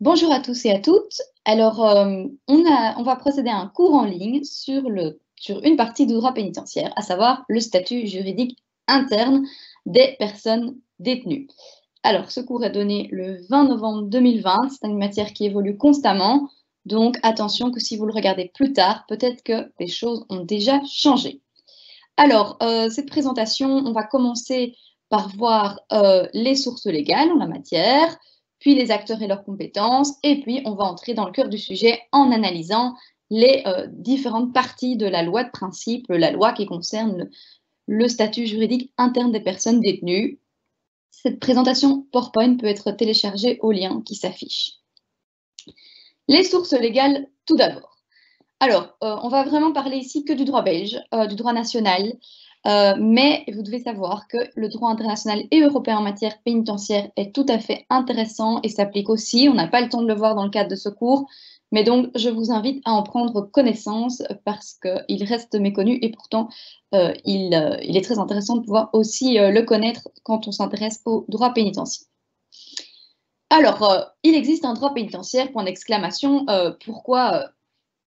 Bonjour à tous et à toutes. Alors, on va procéder à un cours en ligne sur une partie du droit pénitentiaire, à savoir le statut juridique interne des personnes détenues. Alors, ce cours est donné le 20 novembre 2020. C'est une matière qui évolue constamment. Donc, attention que si vous le regardez plus tard, peut-être que des choses ont déjà changé. Alors, cette présentation, on va commencer par voir les sources légales en la matière, puis les acteurs et leurs compétences, et puis on va entrer dans le cœur du sujet en analysant les différentes parties de la loi de principe, la loi qui concerne le statut juridique interne des personnes détenues. Cette présentation PowerPoint peut être téléchargée au lien qui s'affiche. Les sources légales, tout d'abord. Alors, on va vraiment parler ici que du droit belge, du droit national, mais vous devez savoir que le droit international et européen en matière pénitentiaire est tout à fait intéressant et s'applique aussi. On n'a pas le temps de le voir dans le cadre de ce cours, mais donc je vous invite à en prendre connaissance parce qu'il reste méconnu et pourtant il est très intéressant de pouvoir aussi le connaître quand on s'intéresse au droit pénitentiaire. Alors, il existe un droit pénitentiaire, point d'exclamation. Pourquoi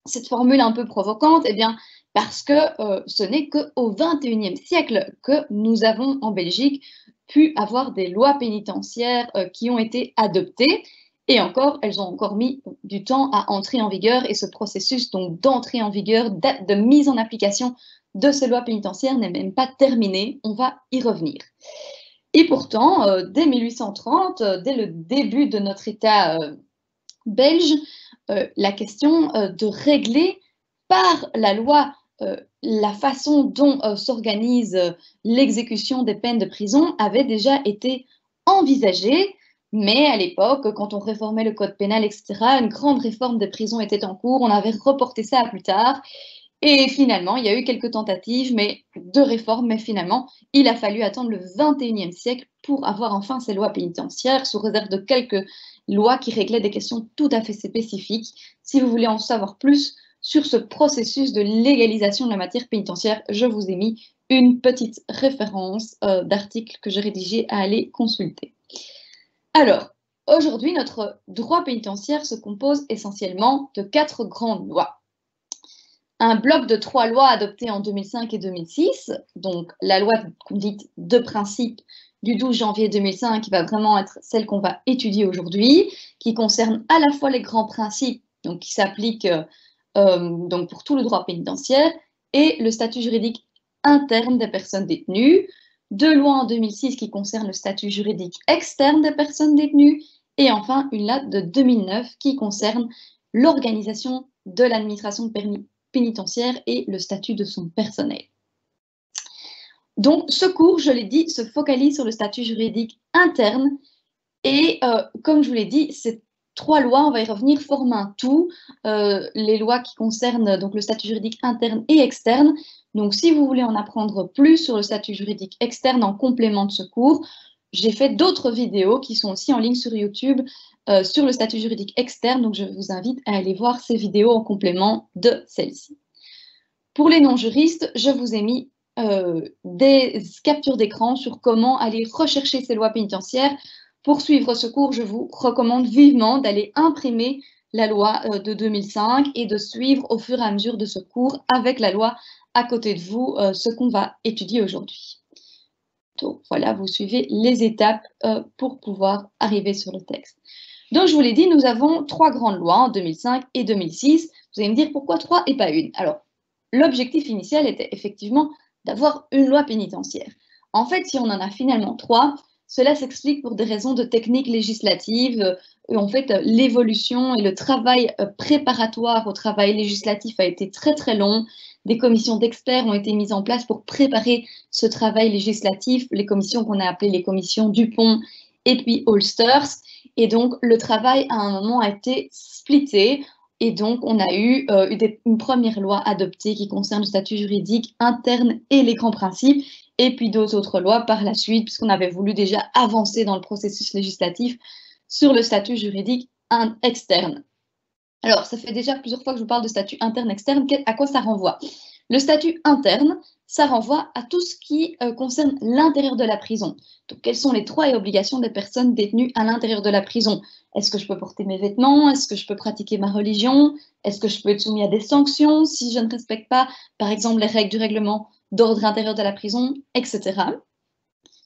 cette formule un peu provocante? Eh bien, parce que ce n'est qu'au XXIe siècle que nous avons en Belgique pu avoir des lois pénitentiaires qui ont été adoptées. Et encore, elles ont encore mis du temps à entrer en vigueur. Et ce processus donc d'entrée en vigueur, de mise en application de ces lois pénitentiaires n'est même pas terminé. On va y revenir. Et pourtant, dès 1830, dès le début de notre État belge, la question de régler par la loi la façon dont s'organise l'exécution des peines de prison avait déjà été envisagée, mais à l'époque, quand on réformait le code pénal, etc., une grande réforme des prisons était en cours, on avait reporté ça à plus tard, et finalement, il y a eu quelques tentatives de réforme, mais finalement, il a fallu attendre le XXIe siècle pour avoir enfin ces lois pénitentiaires, sous réserve de quelques lois qui réglaient des questions tout à fait spécifiques. Si vous voulez en savoir plus sur ce processus de légalisation de la matière pénitentiaire, je vous ai mis une petite référence d'article que j'ai rédigé à aller consulter. Alors, aujourd'hui, notre droit pénitentiaire se compose essentiellement de 4 grandes lois. Un bloc de 3 lois adoptées en 2005 et 2006, donc la loi dite de principe du 12 janvier 2005 qui va vraiment être celle qu'on va étudier aujourd'hui, qui concerne à la fois les grands principes, donc qui s'appliquent donc pour tout le droit pénitentiaire, et le statut juridique interne des personnes détenues, 2 lois en 2006 qui concernent le statut juridique externe des personnes détenues, et enfin une loi de 2009 qui concerne l'organisation de l'administration pénitentiaire et le statut de son personnel. Donc, ce cours, je l'ai dit, se focalise sur le statut juridique interne et comme je vous l'ai dit, ces 3 lois, on va y revenir, forment un tout, les lois qui concernent donc le statut juridique interne et externe. Donc, si vous voulez en apprendre plus sur le statut juridique externe en complément de ce cours, j'ai fait d'autres vidéos qui sont aussi en ligne sur YouTube sur le statut juridique externe, donc je vous invite à aller voir ces vidéos en complément de celle-ci. Pour les non-juristes, je vous ai mis des captures d'écran sur comment aller rechercher ces lois pénitentiaires. Pour suivre ce cours, je vous recommande vivement d'aller imprimer la loi de 2005 et de suivre au fur et à mesure de ce cours avec la loi à côté de vous ce qu'on va étudier aujourd'hui. Donc voilà, vous suivez les étapes pour pouvoir arriver sur le texte. Donc je vous l'ai dit, nous avons 3 grandes lois en 2005 et 2006. Vous allez me dire pourquoi 3 et pas une? Alors, l'objectif initial était effectivement d'avoir une loi pénitentiaire. En fait, si on en a finalement 3, cela s'explique pour des raisons de technique législative. En fait, l'évolution et le travail préparatoire au travail législatif a été très très long. Des commissions d'experts ont été mises en place pour préparer ce travail législatif, les commissions qu'on a appelées les commissions Dupont et puis Holsters. Et donc, le travail, à un moment, a été splitté. Et donc, on a eu une première loi adoptée qui concerne le statut juridique interne et les grands principes, et puis d'autres autres lois par la suite, puisqu'on avait voulu déjà avancer dans le processus législatif sur le statut juridique externe. Alors, ça fait déjà plusieurs fois que je vous parle de statut interne-externe. À quoi ça renvoie? Le statut interne, ça renvoie à tout ce qui concerne l'intérieur de la prison. Donc, quels sont les droits et obligations des personnes détenues à l'intérieur de la prison? Est-ce que je peux porter mes vêtements? Est-ce que je peux pratiquer ma religion? Est-ce que je peux être soumis à des sanctions si je ne respecte pas, par exemple, les règles du règlement d'ordre intérieur de la prison, etc.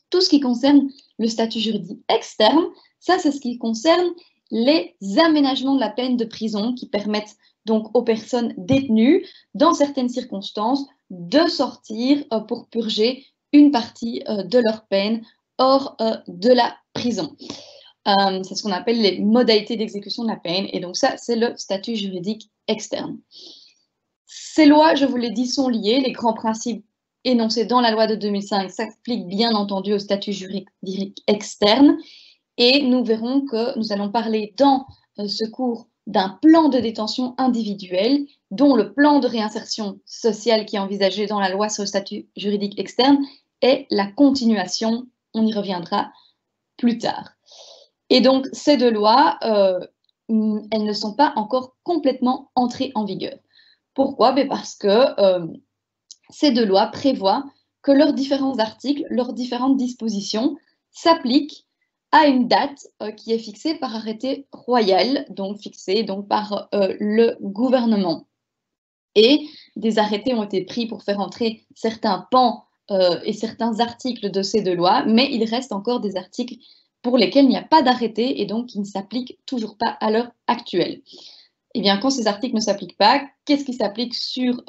Tout ce qui concerne le statut juridique externe, ça, c'est ce qui concerne les aménagements de la peine de prison qui permettent donc aux personnes détenues, dans certaines circonstances, de sortir pour purger une partie de leur peine hors de la prison. C'est ce qu'on appelle les modalités d'exécution de la peine. Et donc ça, c'est le statut juridique externe. Ces lois, je vous l'ai dit, sont liées. Les grands principes énoncés dans la loi de 2005 s'appliquent bien entendu au statut juridique externe. Et nous verrons que nous allons parler dans ce cours d'un plan de détention individuel, dont le plan de réinsertion sociale qui est envisagé dans la loi sur le statut juridique externe est la continuation. On y reviendra plus tard. Et donc, ces deux lois, elles ne sont pas encore complètement entrées en vigueur. Pourquoi? Parce que ces deux lois prévoient que leurs différents articles, leurs différentes dispositions s'appliquent à une date qui est fixée par arrêté royal, donc fixée donc, par le gouvernement. Et des arrêtés ont été pris pour faire entrer certains pans et certains articles de ces deux lois, mais il reste encore des articles pour lesquels il n'y a pas d'arrêté et donc qui ne s'appliquent toujours pas à l'heure actuelle. Eh bien, quand ces articles ne s'appliquent pas, qu'est-ce qui s'applique sur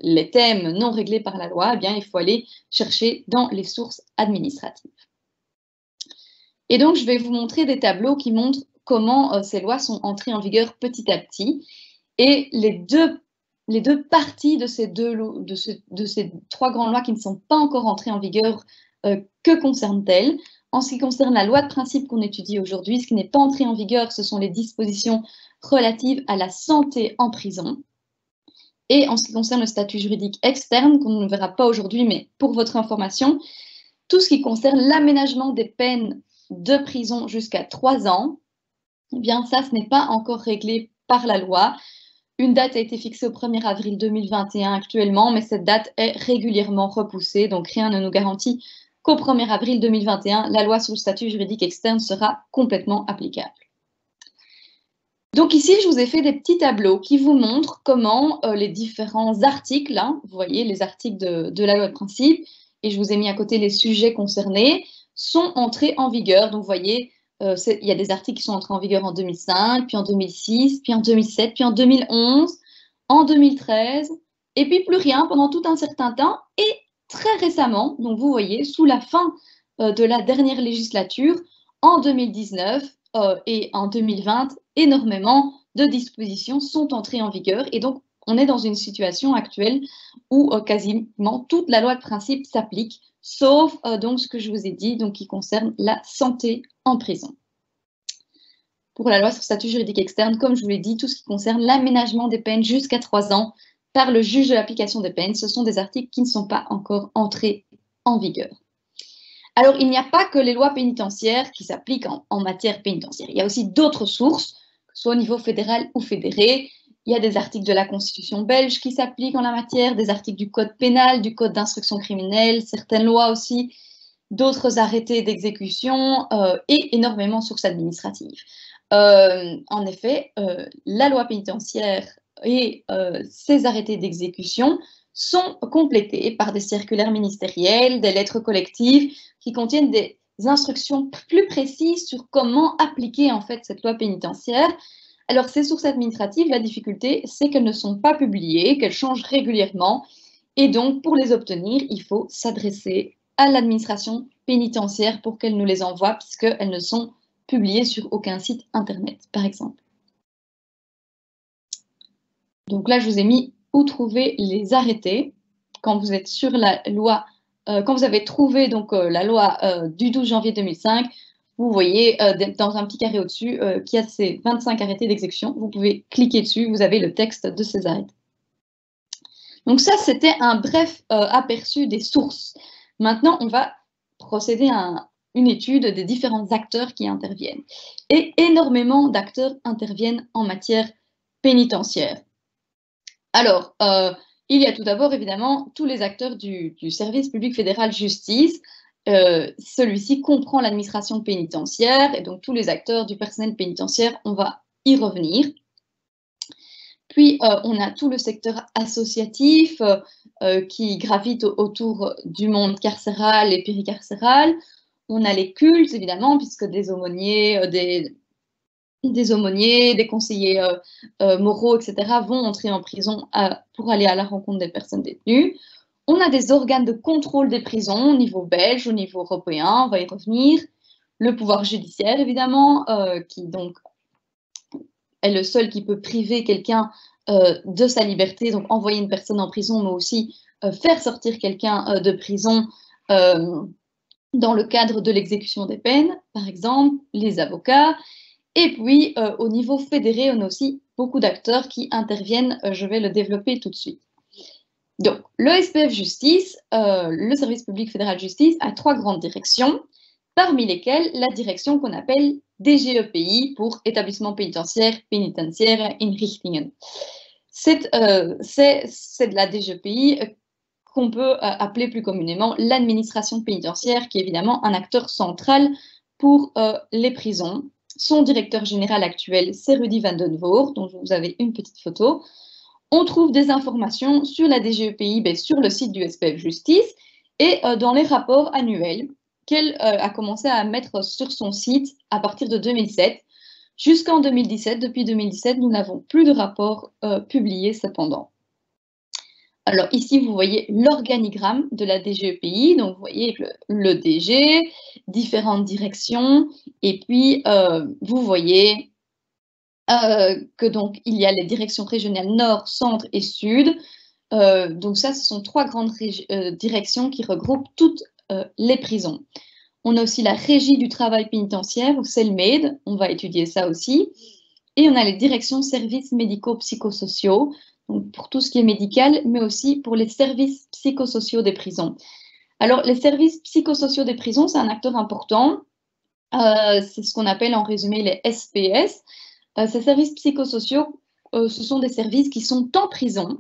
les thèmes non réglés par la loi? Eh bien, il faut aller chercher dans les sources administratives. Et donc, je vais vous montrer des tableaux qui montrent comment ces lois sont entrées en vigueur petit à petit. Et les deux parties de ces trois grandes lois qui ne sont pas encore entrées en vigueur, que concernent-elles? En ce qui concerne la loi de principe qu'on étudie aujourd'hui, ce qui n'est pas entré en vigueur, ce sont les dispositions relatives à la santé en prison. Et en ce qui concerne le statut juridique externe, qu'on ne verra pas aujourd'hui, mais pour votre information, tout ce qui concerne l'aménagement des peines de prison jusqu'à 3 ans, eh bien ça, ce n'est pas encore réglé par la loi. Une date a été fixée au 1er avril 2021 actuellement, mais cette date est régulièrement repoussée, donc rien ne nous garantit qu'au 1er avril 2021, la loi sur le statut juridique externe sera complètement applicable. Donc ici, je vous ai fait des petits tableaux qui vous montrent comment les différents articles, vous voyez les articles de la loi de principe, et je vous ai mis à côté les sujets concernés, sont entrés en vigueur. Donc vous voyez, il y a des articles qui sont entrés en vigueur en 2005, puis en 2006, puis en 2007, puis en 2011, en 2013, et puis plus rien pendant tout un certain temps. Et très récemment, donc vous voyez, sous la fin de la dernière législature, en 2019 et en 2020, énormément de dispositions sont entrées en vigueur. Et donc, on est dans une situation actuelle où quasiment toute la loi de principe s'applique, sauf donc ce que je vous ai dit, donc qui concerne la santé en prison. Pour la loi sur le statut juridique externe, comme je vous l'ai dit, tout ce qui concerne l'aménagement des peines jusqu'à 3 ans par le juge de l'application des peines, ce sont des articles qui ne sont pas encore entrés en vigueur. Alors, il n'y a pas que les lois pénitentiaires qui s'appliquent en matière pénitentiaire. Il y a aussi d'autres sources, que ce soit au niveau fédéral ou fédéré. Il y a des articles de la Constitution belge qui s'appliquent en la matière, des articles du Code pénal, du Code d'instruction criminelle, certaines lois aussi, d'autres arrêtés d'exécution et énormément de sources administratives. En effet, la loi pénitentiaire et ses arrêtés d'exécution sont complétés par des circulaires ministériels, des lettres collectives qui contiennent des instructions plus précises sur comment appliquer en fait cette loi pénitentiaire. Alors ces sources administratives, la difficulté, c'est qu'elles ne sont pas publiées, qu'elles changent régulièrement et donc pour les obtenir, il faut s'adresser à l'administration pénitentiaire pour qu'elle nous les envoie puisqu'elles ne sont publiées sur aucun site internet, par exemple. Donc là, je vous ai mis où trouver les arrêtés quand vous êtes sur la loi, quand vous avez trouvé donc la loi du 12 janvier 2005, vous voyez dans un petit carré au-dessus qu'il y a ces 25 arrêtés d'exécution. Vous pouvez cliquer dessus, vous avez le texte de ces arrêtés. Donc ça, c'était un bref aperçu des sources. Maintenant, on va procéder à une étude des différents acteurs qui interviennent. Et énormément d'acteurs interviennent en matière pénitentiaire. Alors, Il y a tout d'abord, évidemment, tous les acteurs du service public fédéral justice. Celui-ci comprend l'administration pénitentiaire et donc tous les acteurs du personnel pénitentiaire, on va y revenir. Puis, on a tout le secteur associatif qui gravite autour du monde carcéral et péricarcéral. On a les cultes, évidemment, puisque des aumôniers, des conseillers moraux, etc., vont entrer en prison pour aller à la rencontre des personnes détenues. On a des organes de contrôle des prisons au niveau belge, au niveau européen, on va y revenir. Le pouvoir judiciaire, évidemment, qui donc est le seul qui peut priver quelqu'un de sa liberté, donc envoyer une personne en prison, mais aussi faire sortir quelqu'un de prison dans le cadre de l'exécution des peines, par exemple, les avocats. Et puis, au niveau fédéré, on a aussi beaucoup d'acteurs qui interviennent. Je vais le développer tout de suite. Donc, le SPF Justice, le Service public fédéral justice, a 3 grandes directions, parmi lesquelles la direction qu'on appelle DGEPI pour Établissement pénitentiaire, Penitentiaire Inrichtingen. C'est de la DGEPI qu'on peut appeler plus communément l'administration pénitentiaire, qui est évidemment un acteur central pour les prisons. Son directeur général actuel, c'est Rudy van den Voort, dont vous avez une petite photo. On trouve des informations sur la DGEPI sur le site du SPF Justice et dans les rapports annuels qu'elle a commencé à mettre sur son site à partir de 2007. Jusqu'en 2017, depuis 2017, nous n'avons plus de rapports publiés cependant. Alors ici, vous voyez l'organigramme de la DGEPI, donc vous voyez le DG, différentes directions, et puis vous voyez que donc il y a les directions régionales nord, centre et sud. Donc ça, ce sont 3 grandes directions qui regroupent toutes les prisons. On a aussi la régie du travail pénitentiaire, ou CELMED, on va étudier ça aussi. Et on a les directions services médico-psychosociaux, donc pour tout ce qui est médical, mais aussi pour les services psychosociaux des prisons. Alors, les services psychosociaux des prisons, c'est un acteur important. C'est ce qu'on appelle en résumé les SPS. Ces services psychosociaux, ce sont des services qui sont en prison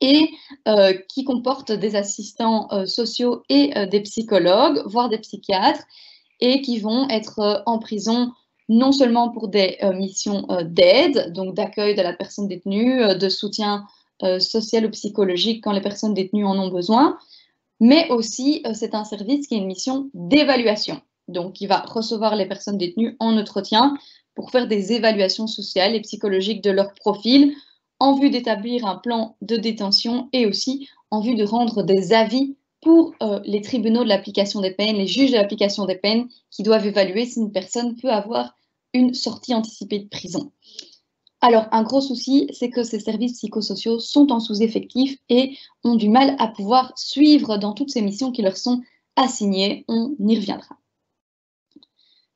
et qui comportent des assistants sociaux et des psychologues, voire des psychiatres, et qui vont être en prison non seulement pour des missions d'aide, donc d'accueil de la personne détenue, de soutien social ou psychologique quand les personnes détenues en ont besoin, mais aussi c'est un service qui a une mission d'évaluation. Donc, il va recevoir les personnes détenues en entretien pour faire des évaluations sociales et psychologiques de leur profil en vue d'établir un plan de détention et aussi en vue de rendre des avis pour les tribunaux de l'application des peines, les juges de l'application des peines qui doivent évaluer si une personne peut avoir une sortie anticipée de prison. Alors, un gros souci, c'est que ces services psychosociaux sont en sous-effectif et ont du mal à pouvoir suivre dans toutes ces missions qui leur sont assignées. On y reviendra.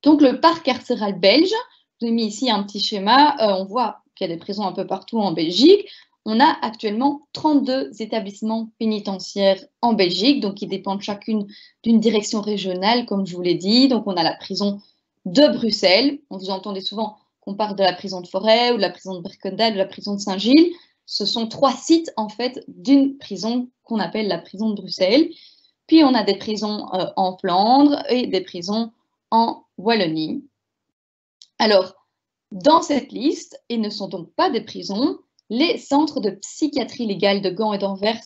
Donc, le parc carcéral belge, je vous ai mis ici un petit schéma, on voit qu'il y a des prisons un peu partout en Belgique. On a actuellement 32 établissements pénitentiaires en Belgique, donc qui dépendent chacune d'une direction régionale, comme je vous l'ai dit. Donc, on a la prison de Bruxelles. Vous entendez souvent qu'on parle de la prison de Forêt ou de la prison de Berkendal ou de la prison de Saint-Gilles. Ce sont 3 sites, en fait, d'une prison qu'on appelle la prison de Bruxelles. Puis, on a des prisons en Flandre et des prisons en Wallonie. Alors, dans cette liste, et ne sont donc pas des prisons, les centres de psychiatrie légale de Gand et d'Anvers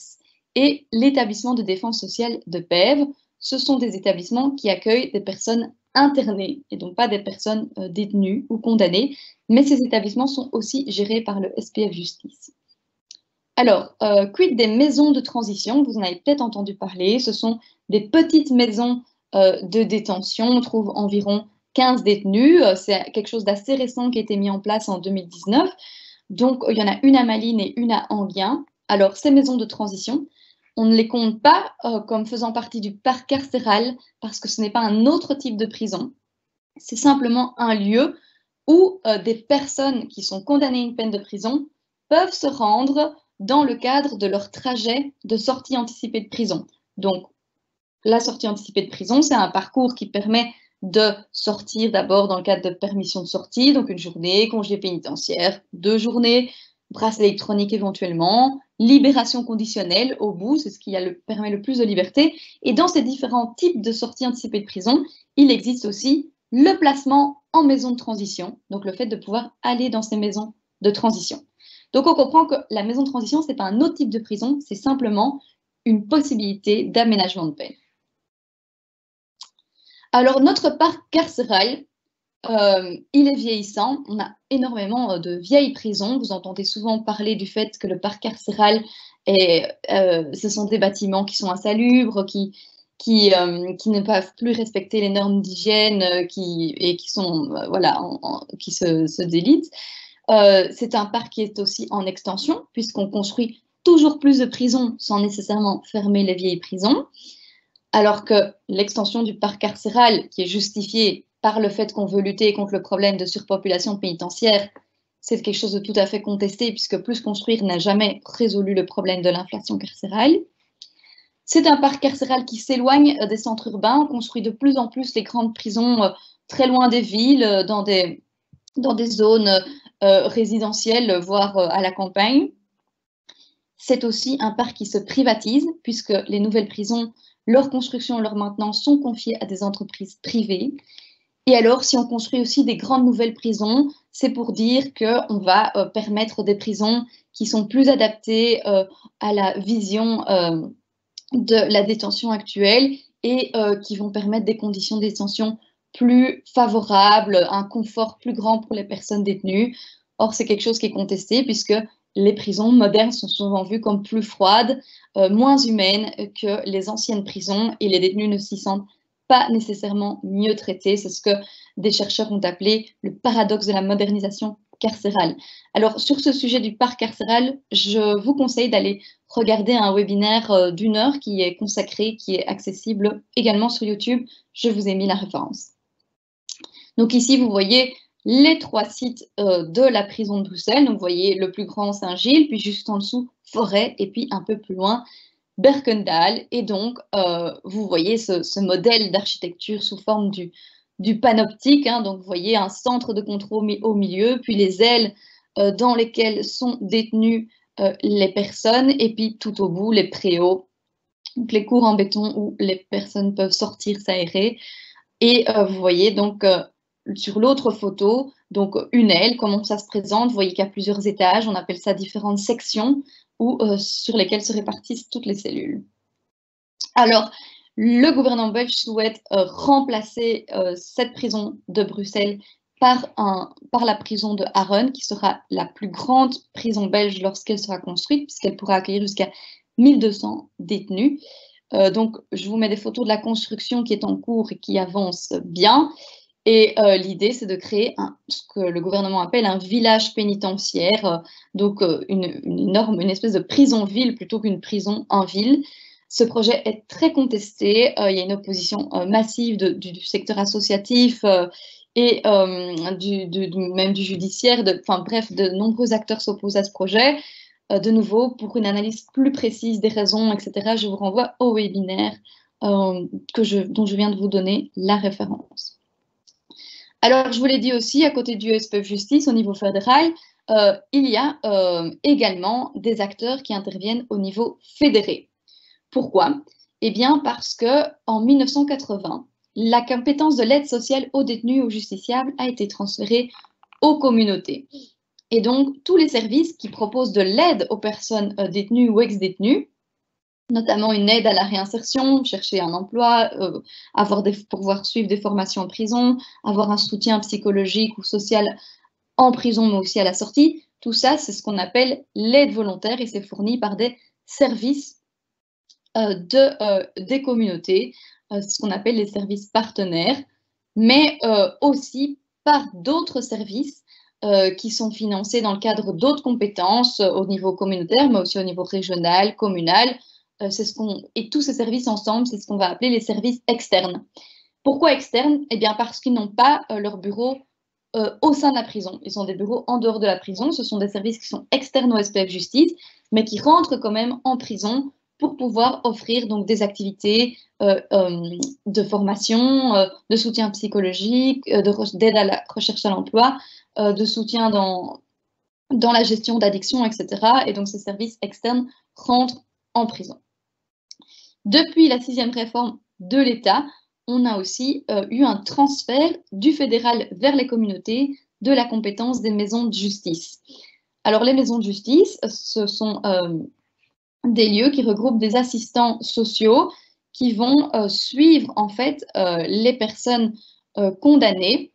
et l'établissement de défense sociale de Pèves, ce sont des établissements qui accueillent des personnes internées et donc pas des personnes détenues ou condamnées, mais ces établissements sont aussi gérés par le SPF Justice. Alors, quid des maisons de transition? Vous en avez peut-être entendu parler, ce sont des petites maisons de détention, on trouve environ 15 détenus, c'est quelque chose d'assez récent qui a été mis en place en 2019. Donc, il y en a une à Malines et une à Enghien. Alors, ces maisons de transition, on ne les compte pas comme faisant partie du parc carcéral parce que ce n'est pas un autre type de prison. C'est simplement un lieu où des personnes qui sont condamnées à une peine de prison peuvent se rendre dans le cadre de leur trajet de sortie anticipée de prison. Donc, la sortie anticipée de prison, c'est un parcours qui permet de sortir d'abord dans le cadre de permission de sortie, donc une journée, congé pénitentiaire, 2 journées, bracelet électronique éventuellement, libération conditionnelle au bout, c'est ce qui permet le plus de liberté. Et dans ces différents types de sorties anticipées de prison, il existe aussi le placement en maison de transition, donc le fait de pouvoir aller dans ces maisons de transition. Donc on comprend que la maison de transition, ce n'est pas un autre type de prison, c'est simplement une possibilité d'aménagement de peine. Alors notre parc carcéral, il est vieillissant, on a énormément de vieilles prisons. Vous entendez souvent parler du fait que le parc carcéral, ce sont des bâtiments qui sont insalubres, qui ne peuvent plus respecter les normes d'hygiène et qui sont, voilà, qui se délitent. C'est un parc qui est aussi en extension, puisqu'on construit toujours plus de prisons sans nécessairement fermer les vieilles prisons. Alors que l'extension du parc carcéral, qui est justifiée par le fait qu'on veut lutter contre le problème de surpopulation pénitentiaire, c'est quelque chose de tout à fait contesté, puisque plus construire n'a jamais résolu le problème de l'inflation carcérale. C'est un parc carcéral qui s'éloigne des centres urbains. On construit de plus en plus les grandes prisons très loin des villes, dans des zones résidentielles, voire à la campagne. C'est aussi un parc qui se privatise, puisque les nouvelles prisons, leur construction et leur maintenance sont confiées à des entreprises privées. Et alors, si on construit aussi des grandes nouvelles prisons, c'est pour dire qu'on va permettre des prisons qui sont plus adaptées à la vision de la détention actuelle et qui vont permettre des conditions de détention plus favorables, un confort plus grand pour les personnes détenues. Or, c'est quelque chose qui est contesté puisque les prisons modernes sont souvent vues comme plus froides, moins humaines que les anciennes prisons et les détenus ne s'y sentent pas nécessairement mieux traités. C'est ce que des chercheurs ont appelé le paradoxe de la modernisation carcérale. Alors, sur ce sujet du parc carcéral, je vous conseille d'aller regarder un webinaire d'1 heure qui est consacré, qui est accessible également sur YouTube. Je vous ai mis la référence. Donc ici, vous voyez les 3 sites de la prison de Bruxelles. Donc, vous voyez le plus grand Saint-Gilles, puis juste en dessous, Forêt, et puis un peu plus loin, Berkendal. Et donc, vous voyez ce modèle d'architecture sous forme du panoptique. Hein. Donc, vous voyez un centre de contrôle au milieu, puis les ailes dans lesquelles sont détenues les personnes, et puis tout au bout, les préaux, donc les cours en béton où les personnes peuvent sortir, s'aérer. Et vous voyez donc sur l'autre photo, donc une aile, comment ça se présente. Vous voyez qu'il y a plusieurs étages, on appelle ça différentes sections sur lesquelles se répartissent toutes les cellules. Alors, le gouvernement belge souhaite remplacer cette prison de Bruxelles par la prison de Harren, qui sera la plus grande prison belge lorsqu'elle sera construite, puisqu'elle pourra accueillir jusqu'à 1200 détenus. Donc, je vous mets des photos de la construction qui est en cours et qui avance bien. Et l'idée, c'est de créer ce que le gouvernement appelle un village pénitentiaire, donc une espèce de prison-ville plutôt qu'une prison en ville. Ce projet est très contesté. Il y a une opposition massive du secteur associatif et même du judiciaire. Bref, de nombreux acteurs s'opposent à ce projet. De nouveau, pour une analyse plus précise des raisons, etc., je vous renvoie au webinaire dont je viens de vous donner la référence. Alors, je vous l'ai dit aussi, à côté du SPF Justice, au niveau fédéral, il y a également des acteurs qui interviennent au niveau fédéré. Pourquoi? Eh bien, parce qu'en 1980, la compétence de l'aide sociale aux détenus et aux justiciables a été transférée aux communautés. Et donc, tous les services qui proposent de l'aide aux personnes détenues ou ex-détenues, notamment une aide à la réinsertion, chercher un emploi, pouvoir suivre des formations en prison, avoir un soutien psychologique ou social en prison, mais aussi à la sortie, tout ça, c'est ce qu'on appelle l'aide volontaire et c'est fourni par des services des communautés, ce qu'on appelle les services partenaires, mais aussi par d'autres services qui sont financés dans le cadre d'autres compétences au niveau communautaire, mais aussi au niveau régional, communal. Et tous ces services ensemble, c'est ce qu'on va appeler les services externes. Pourquoi externes? Eh bien parce qu'ils n'ont pas leur bureau au sein de la prison. Ils ont des bureaux en dehors de la prison. Ce sont des services qui sont externes au SPF Justice, mais qui rentrent quand même en prison pour pouvoir offrir donc des activités de formation, de soutien psychologique, d'aide à la recherche à l'emploi, de soutien dans la gestion d'addiction, etc. Et donc, ces services externes rentrent en prison. Depuis la 6e réforme de l'État, on a aussi eu un transfert du fédéral vers les communautés de la compétence des maisons de justice. Alors, les maisons de justice, ce sont des lieux qui regroupent des assistants sociaux qui vont suivre en fait les personnes condamnées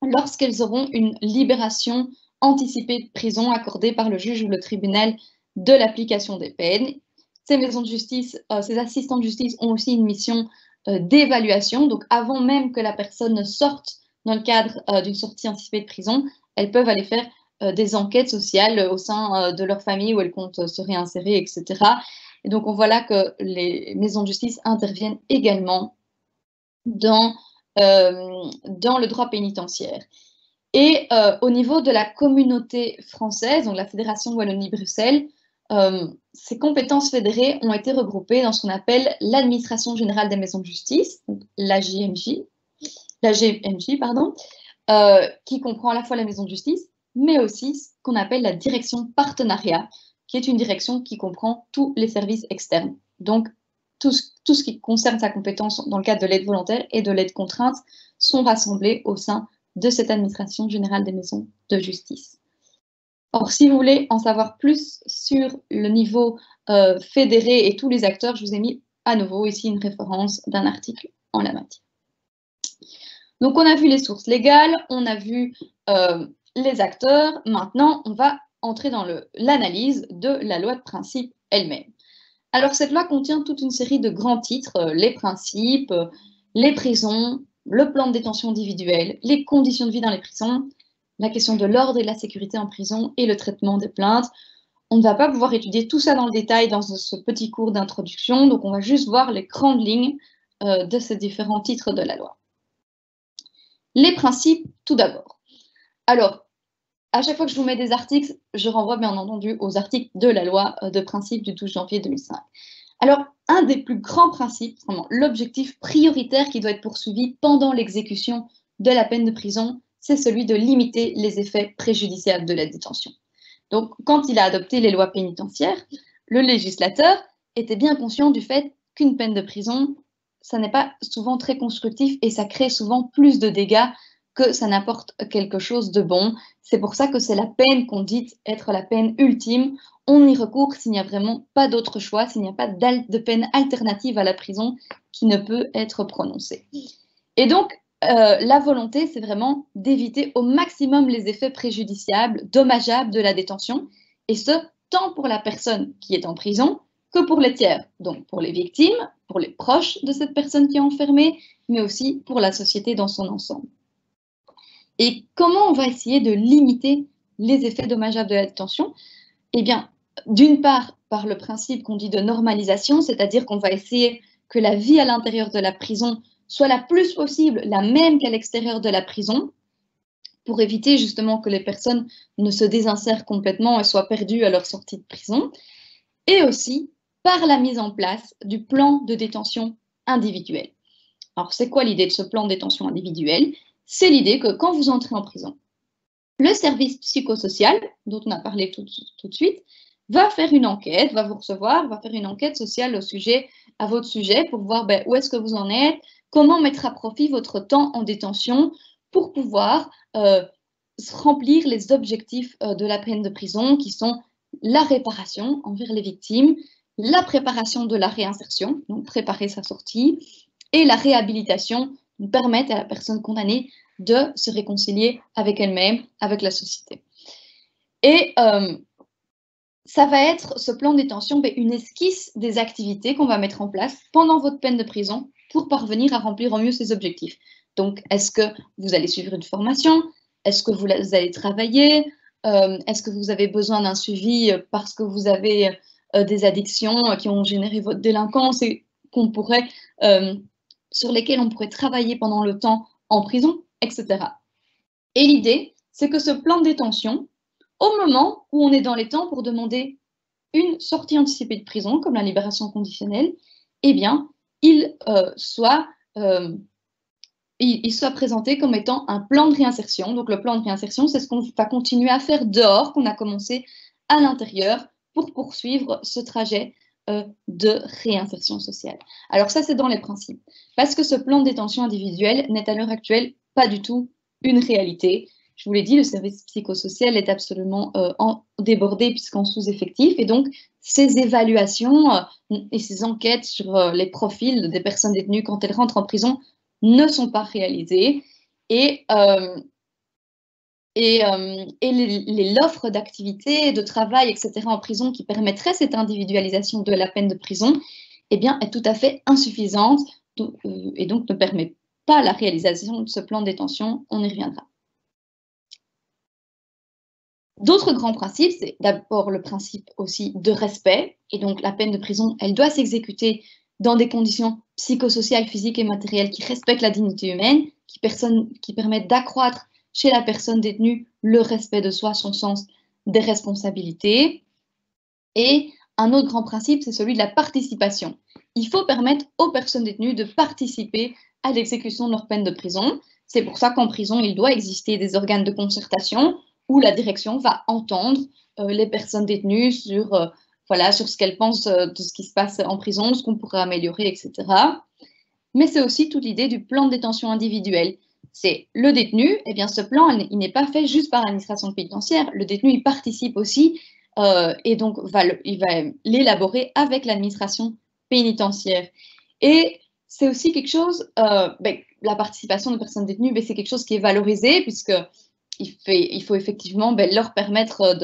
lorsqu'elles auront une libération anticipée de prison accordée par le juge ou le tribunal de l'application des peines. Ces maisons de justice, ces assistants de justice ont aussi une mission d'évaluation. Donc, avant même que la personne ne sorte dans le cadre d'une sortie anticipée de prison, elles peuvent aller faire des enquêtes sociales au sein de leur famille où elles comptent se réinsérer, etc. Et donc, on voit là que les maisons de justice interviennent également dans le droit pénitentiaire. Et au niveau de la communauté française, donc la Fédération Wallonie-Bruxelles, ces compétences fédérées ont été regroupées dans ce qu'on appelle l'administration générale des maisons de justice, la GMJ, qui comprend à la fois la maison de justice, mais aussi ce qu'on appelle la direction partenariat, qui est une direction qui comprend tous les services externes. Donc, tout ce qui concerne sa compétence dans le cadre de l'aide volontaire et de l'aide contrainte sont rassemblés au sein de cette administration générale des maisons de justice. Or, si vous voulez en savoir plus sur le niveau fédéré et tous les acteurs, je vous ai mis à nouveau ici une référence d'un article en la matière. Donc, on a vu les sources légales, on a vu les acteurs. Maintenant, on va entrer dans l'analyse de la loi de principe elle-même. Alors, cette loi contient toute une série de grands titres, les principes, les prisons, le plan de détention individuelle, les conditions de vie dans les prisons, la question de l'ordre et de la sécurité en prison et le traitement des plaintes. On ne va pas pouvoir étudier tout ça dans le détail dans ce petit cours d'introduction, donc on va juste voir les grandes lignes de ces différents titres de la loi. Les principes, tout d'abord. Alors, à chaque fois que je vous mets des articles, je renvoie bien entendu aux articles de la loi de principe du 12 janvier 2005. Alors, un des plus grands principes, vraiment l'objectif prioritaire qui doit être poursuivi pendant l'exécution de la peine de prison, c'est celui de limiter les effets préjudiciables de la détention. Donc, quand il a adopté les lois pénitentiaires, le législateur était bien conscient du fait qu'une peine de prison, ça n'est pas souvent très constructif et ça crée souvent plus de dégâts que ça n'apporte quelque chose de bon. C'est pour ça que c'est la peine qu'on dit être la peine ultime. On y recourt s'il n'y a vraiment pas d'autre choix, s'il n'y a pas de peine alternative à la prison qui ne peut être prononcée. Et donc, la volonté, c'est vraiment d'éviter au maximum les effets préjudiciables, dommageables de la détention, et ce, tant pour la personne qui est en prison que pour les tiers, donc pour les victimes, pour les proches de cette personne qui est enfermée, mais aussi pour la société dans son ensemble. Et comment on va essayer de limiter les effets dommageables de la détention? Eh bien, d'une part, par le principe qu'on dit de normalisation, c'est-à-dire qu'on va essayer que la vie à l'intérieur de la prison soit la plus possible la même qu'à l'extérieur de la prison, pour éviter justement que les personnes ne se désinsèrent complètement et soient perdues à leur sortie de prison, et aussi par la mise en place du plan de détention individuel. Alors, c'est quoi l'idée de ce plan de détention individuel? C'est l'idée que quand vous entrez en prison, le service psychosocial, dont on a parlé tout de suite, va faire une enquête, va vous recevoir, va faire une enquête sociale à votre sujet pour voir où est-ce que vous en êtes, comment mettre à profit votre temps en détention pour pouvoir remplir les objectifs de la peine de prison qui sont la réparation envers les victimes, la préparation de la réinsertion, donc préparer sa sortie, et la réhabilitation, permettre à la personne condamnée de se réconcilier avec elle-même, avec la société. Et ça va être, ce plan de détention, une esquisse des activités qu'on va mettre en place pendant votre peine de prison pour parvenir à remplir au mieux ces objectifs. Donc, est-ce que vous allez suivre une formation? Est-ce que vous allez travailler? Est-ce que vous avez besoin d'un suivi parce que vous avez des addictions qui ont généré votre délinquance et sur lesquelles on pourrait travailler pendant le temps en prison, etc. Et l'idée, c'est que ce plan de détention, au moment où on est dans les temps pour demander une sortie anticipée de prison, comme la libération conditionnelle, eh bien, il soit il soit présenté comme étant un plan de réinsertion. Donc le plan de réinsertion, c'est ce qu'on va continuer à faire dehors, qu'on a commencé à l'intérieur pour poursuivre ce trajet de réinsertion sociale. Alors ça, c'est dans les principes. Parce que ce plan de détention individuelle n'est à l'heure actuelle pas du tout une réalité. Je vous l'ai dit, le service psychosocial est absolument débordé puisqu'en sous-effectif. Et donc, ces évaluations et ces enquêtes sur les profils des personnes détenues quand elles rentrent en prison ne sont pas réalisées. Et l'offre d'activités, de travail, etc. en prison qui permettrait cette individualisation de la peine de prison, eh bien, est tout à fait insuffisante et donc ne permet pas la réalisation de ce plan de détention. On y reviendra. D'autres grands principes, c'est d'abord le principe aussi de respect. Et donc, la peine de prison, elle doit s'exécuter dans des conditions psychosociales, physiques et matérielles qui respectent la dignité humaine, qui permettent d'accroître chez la personne détenue le respect de soi, son sens des responsabilités. Et un autre grand principe, c'est celui de la participation. Il faut permettre aux personnes détenues de participer à l'exécution de leur peine de prison. C'est pour ça qu'en prison, il doit exister des organes de concertation où la direction va entendre les personnes détenues sur, voilà, sur ce qu'elles pensent de ce qui se passe en prison, ce qu'on pourrait améliorer, etc. Mais c'est aussi toute l'idée du plan de détention individuel. C'est le détenu, eh bien ce plan, il n'est pas fait juste par l'administration pénitentiaire. Le détenu, il participe aussi et donc il va l'élaborer avec l'administration pénitentiaire. Et c'est aussi quelque chose, la participation des personnes détenues, c'est quelque chose qui est valorisé puisqu'il faut effectivement leur permettre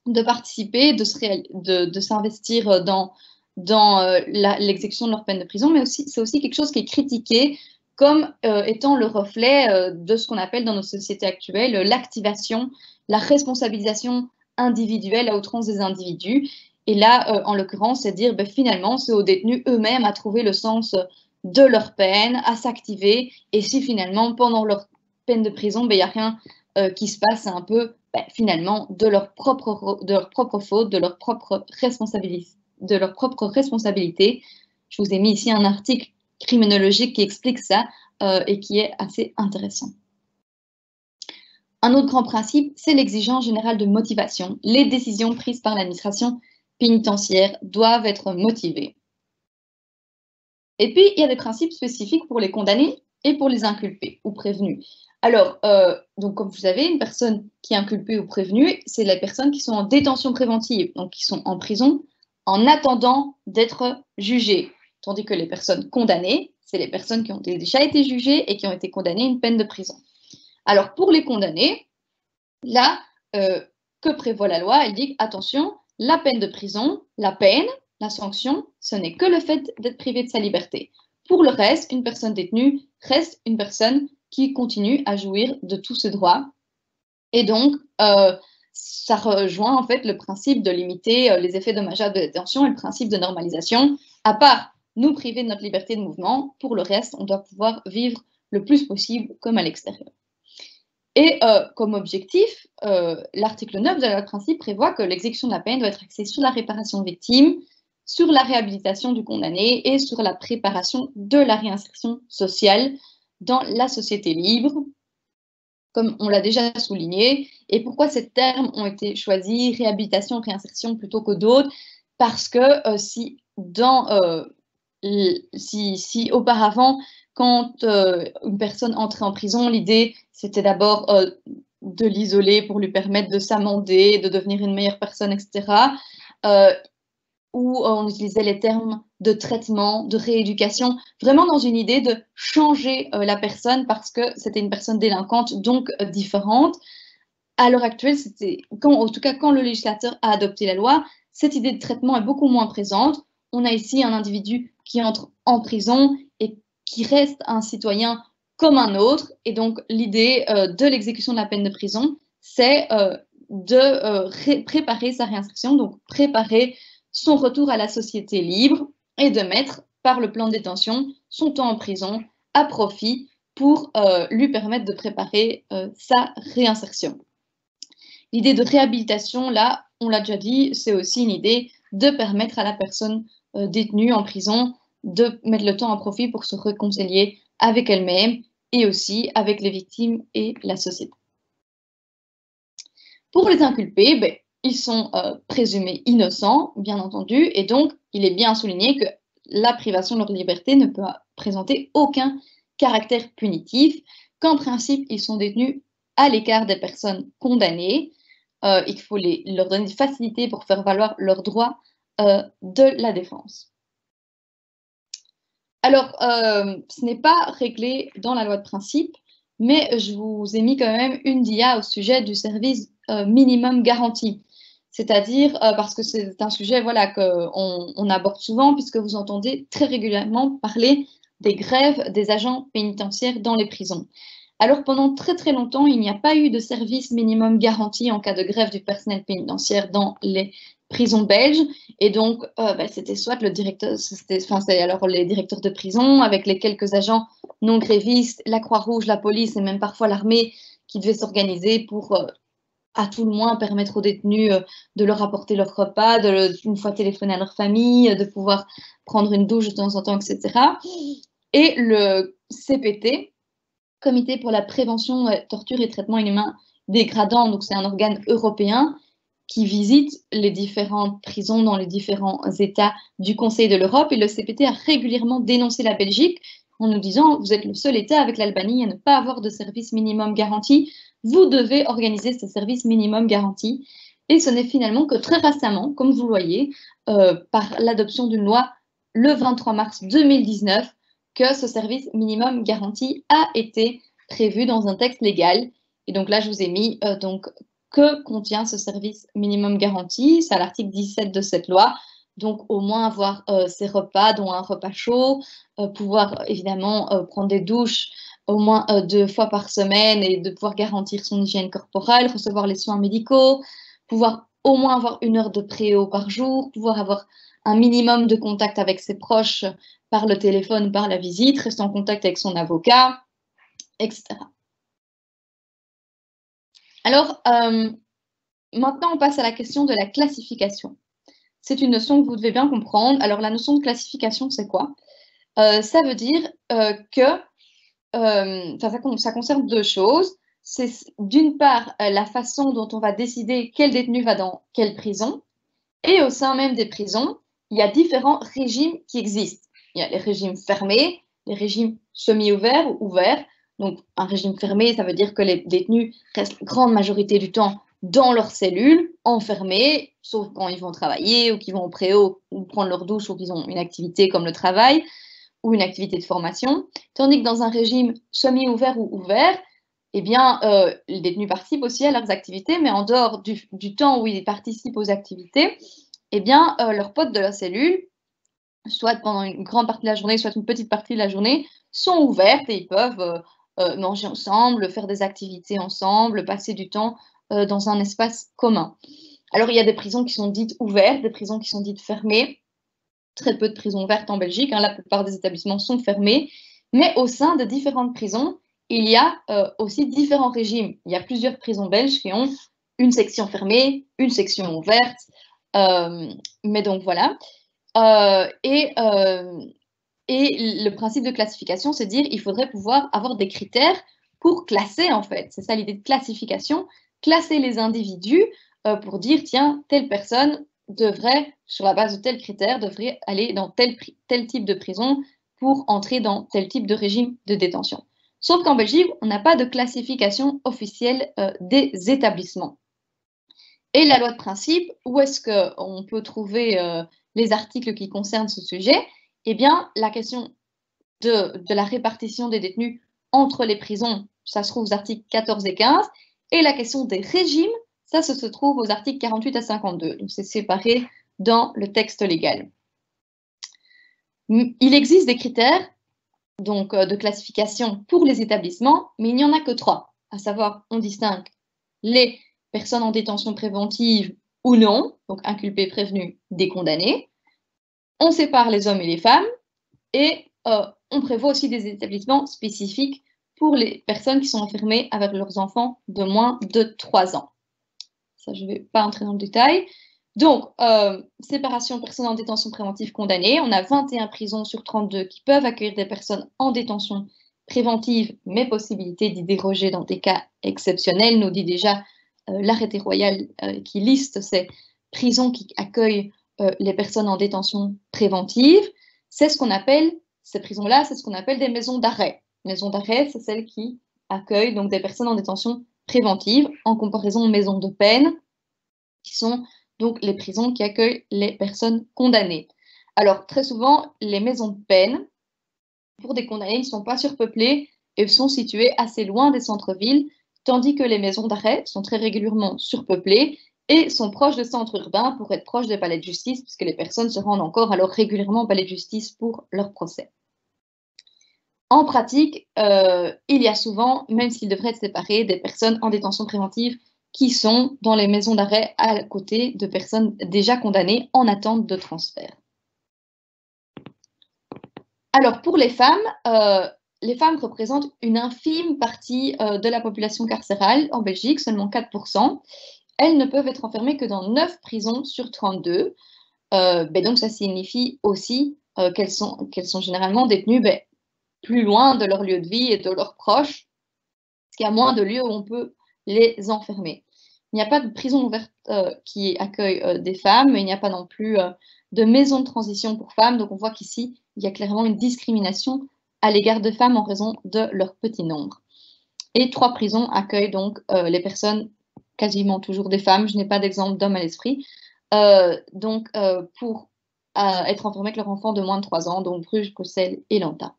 de participer, de s'investir dans l'exécution de leur peine de prison, mais aussi c'est aussi quelque chose qui est critiqué comme étant le reflet de ce qu'on appelle dans nos sociétés actuelles l'activation, la responsabilisation individuelle à outrance des individus. Et là, en l'occurrence, c'est dire finalement, c'est aux détenus eux-mêmes à trouver le sens de leur peine, à s'activer. Et si finalement, pendant leur peine de prison, il n'y a rien qui se passe, c'est un peu finalement de leur propre faute, de leur propre responsabilité. Je vous ai mis ici un article criminologique qui explique ça et qui est assez intéressant. Un autre grand principe, c'est l'exigence générale de motivation. Les décisions prises par l'administration pénitentiaire doivent être motivées. Et puis, il y a des principes spécifiques pour les condamnés et pour les inculpés ou prévenus. Alors, donc comme vous savez, une personne qui est inculpée ou prévenue, c'est les personnes qui sont en détention préventive, donc qui sont en prison en attendant d'être jugées. Tandis que les personnes condamnées, c'est les personnes qui ont déjà été jugées et qui ont été condamnées à une peine de prison. Alors, pour les condamnés, là, que prévoit la loi? Elle dit, attention, la peine de prison, la peine, la sanction, ce n'est que le fait d'être privé de sa liberté. Pour le reste, une personne détenue reste une personne qui continue à jouir de tous ses droits. Et donc, ça rejoint en fait le principe de limiter les effets dommageables de la détention et le principe de normalisation. À part nous priver de notre liberté de mouvement, pour le reste, on doit pouvoir vivre le plus possible comme à l'extérieur. Et comme objectif, l'article 9 de la loi de principe prévoit que l'exécution de la peine doit être axée sur la réparation de victimes, sur la réhabilitation du condamné et sur la préparation de la réinsertion sociale dans la société libre, comme on l'a déjà souligné. Et pourquoi ces termes ont été choisis, réhabilitation, réinsertion, plutôt que d'autres? Parce que si auparavant, quand une personne entrait en prison, l'idée, c'était d'abord de l'isoler pour lui permettre de s'amender, de devenir une meilleure personne, etc. Où on utilisait les termes de traitement, de rééducation, vraiment dans une idée de changer la personne parce que c'était une personne délinquante, donc différente. À l'heure actuelle, en tout cas quand le législateur a adopté la loi, cette idée de traitement est beaucoup moins présente. On a ici un individu qui entre en prison et qui reste un citoyen comme un autre. Et donc l'idée de l'exécution de la peine de prison, c'est de préparer sa réinsertion, donc préparer son retour à la société libre et de mettre, par le plan de détention, son temps en prison à profit pour lui permettre de préparer sa réinsertion. L'idée de réhabilitation, là, on l'a déjà dit, c'est aussi une idée de permettre à la personne détenue en prison de mettre le temps à profit pour se réconcilier avec elle-même et aussi avec les victimes et la société. Pour les inculpés, ben, ils sont présumés innocents, bien entendu, et donc il est bien souligné que la privation de leur liberté ne peut présenter aucun caractère punitif, qu'en principe, ils sont détenus à l'écart des personnes condamnées et qu'il faut leur donner des facilités pour faire valoir leurs droits de la défense. Alors, ce n'est pas réglé dans la loi de principe, mais je vous ai mis quand même une dia au sujet du service minimum garanti. C'est-à-dire, parce que c'est un sujet voilà, qu'on aborde souvent, puisque vous entendez très régulièrement parler des grèves des agents pénitentiaires dans les prisons. Alors, pendant très très longtemps, il n'y a pas eu de service minimum garanti en cas de grève du personnel pénitentiaire dans les prisons belges. Et donc, c'était soit le directeur, alors les directeurs de prison, avec les quelques agents non grévistes, la Croix-Rouge, la police et même parfois l'armée qui devaient s'organiser pour, à tout le moins, permettre aux détenus de leur apporter leur repas, une fois téléphoner à leur famille, de pouvoir prendre une douche de temps en temps, etc. Et le CPT, Comité pour la prévention de torture et traitement inhumain dégradant, donc c'est un organe européen qui visite les différentes prisons dans les différents États du Conseil de l'Europe. Et le CPT a régulièrement dénoncé la Belgique en nous disant « Vous êtes le seul État avec l'Albanie à ne pas avoir de service minimum garanti. Vous devez organiser ce service minimum garanti. » Et ce n'est finalement que très récemment, comme vous le voyez, par l'adoption d'une loi le 23 mars 2019, que ce service minimum garanti a été prévu dans un texte légal. Et donc là, je vous ai mis que contient ce service minimum garanti. C'est à l'article 17 de cette loi. Donc, au moins avoir ses repas, dont un repas chaud, pouvoir évidemment prendre des douches au moins 2 fois par semaine et de pouvoir garantir son hygiène corporelle, recevoir les soins médicaux, pouvoir au moins avoir 1 heure de préo par jour, pouvoir avoir un minimum de contact avec ses proches par le téléphone, par la visite, rester en contact avec son avocat, etc. Alors, maintenant, on passe à la question de la classification. C'est une notion que vous devez bien comprendre. Alors, la notion de classification, c'est quoi? Ça veut dire que ça concerne 2 choses. C'est d'une part la façon dont on va décider quel détenu va dans quelle prison, et au sein même des prisons, il y a différents régimes qui existent. Il y a les régimes fermés, les régimes semi-ouverts ou ouverts. Donc, un régime fermé, ça veut dire que les détenus restent la grande majorité du temps dans leurs cellules, enfermés, sauf quand ils vont travailler ou qu'ils vont au préau ou prendre leur douche ou qu'ils ont une activité comme le travail ou une activité de formation. Tandis que dans un régime semi-ouvert ou ouvert, eh bien, les détenus participent aussi à leurs activités, mais en dehors du temps où ils participent aux activités, eh bien, leurs potes de la cellule, soit pendant une grande partie de la journée, soit une petite partie de la journée, sont ouvertes et ils peuvent manger ensemble, faire des activités ensemble, passer du temps dans un espace commun. Alors, il y a des prisons qui sont dites ouvertes, des prisons qui sont dites fermées. Très peu de prisons ouvertes en Belgique, hein, la plupart des établissements sont fermés. Mais au sein de différentes prisons, il y a aussi différents régimes. Il y a plusieurs prisons belges qui ont une section fermée, une section ouverte. Mais donc voilà. Et le principe de classification, c'est dire qu'il faudrait pouvoir avoir des critères pour classer, en fait. C'est ça l'idée de classification. Classer les individus pour dire, tiens, telle personne devrait, sur la base de tels critères, devrait aller dans tel type de prison pour entrer dans tel type de régime de détention. Sauf qu'en Belgique, on n'a pas de classification officielle des établissements. Et la loi de principe, où est-ce qu'on peut trouver les articles qui concernent ce sujet? Eh bien, la question de la répartition des détenus entre les prisons, ça se trouve aux articles 14 et 15. Et la question des régimes, ça se trouve aux articles 48 à 52. Donc, c'est séparé dans le texte légal. Il existe des critères donc, de classification pour les établissements, mais il n'y en a que 3. À savoir, on distingue les personnes en détention préventive ou non, donc inculpés, prévenus, des condamnés. On sépare les hommes et les femmes et on prévoit aussi des établissements spécifiques pour les personnes qui sont enfermées avec leurs enfants de moins de 3 ans. Ça, je ne vais pas entrer dans le détail. Donc, séparation personnes en détention préventive condamnées. On a 21 prisons sur 32 qui peuvent accueillir des personnes en détention préventive, mais possibilité d'y déroger dans des cas exceptionnels, nous dit déjà l'arrêté royal qui liste ces prisons qui accueillent les personnes en détention préventive. C'est ce qu'on appelle, ces prisons-là, c'est ce qu'on appelle des maisons d'arrêt. Maisons d'arrêt, c'est celles qui accueillent donc des personnes en détention préventive, en comparaison aux maisons de peine, qui sont donc les prisons qui accueillent les personnes condamnées. Alors, très souvent, les maisons de peine, pour des condamnés, ne sont pas surpeuplées et sont situées assez loin des centres-villes, tandis que les maisons d'arrêt sont très régulièrement surpeuplées et sont proches des centres urbains pour être proches des palais de justice, puisque les personnes se rendent encore alors régulièrement au palais de justice pour leur procès. En pratique, il y a souvent, même s'ils devraient être séparés, des personnes en détention préventive qui sont dans les maisons d'arrêt à côté de personnes déjà condamnées en attente de transfert. Alors, pour les femmes représentent une infime partie de la population carcérale en Belgique, seulement 4%. Elles ne peuvent être enfermées que dans 9 prisons sur 32. Donc, ça signifie aussi qu'elles sont généralement détenues plus loin de leur lieu de vie et de leurs proches, parce qu'il y a moins de lieux où on peut les enfermer. Il n'y a pas de prison ouverte qui accueille des femmes, mais il n'y a pas non plus de maison de transition pour femmes. Donc on voit qu'ici, il y a clairement une discrimination à l'égard de femmes en raison de leur petit nombre. Et 3 prisons accueillent donc les personnes, quasiment toujours des femmes. Je n'ai pas d'exemple d'hommes à l'esprit. Pour être enfermées avec leur enfant de moins de 3 ans, donc Bruges, Bruxelles et Lanta.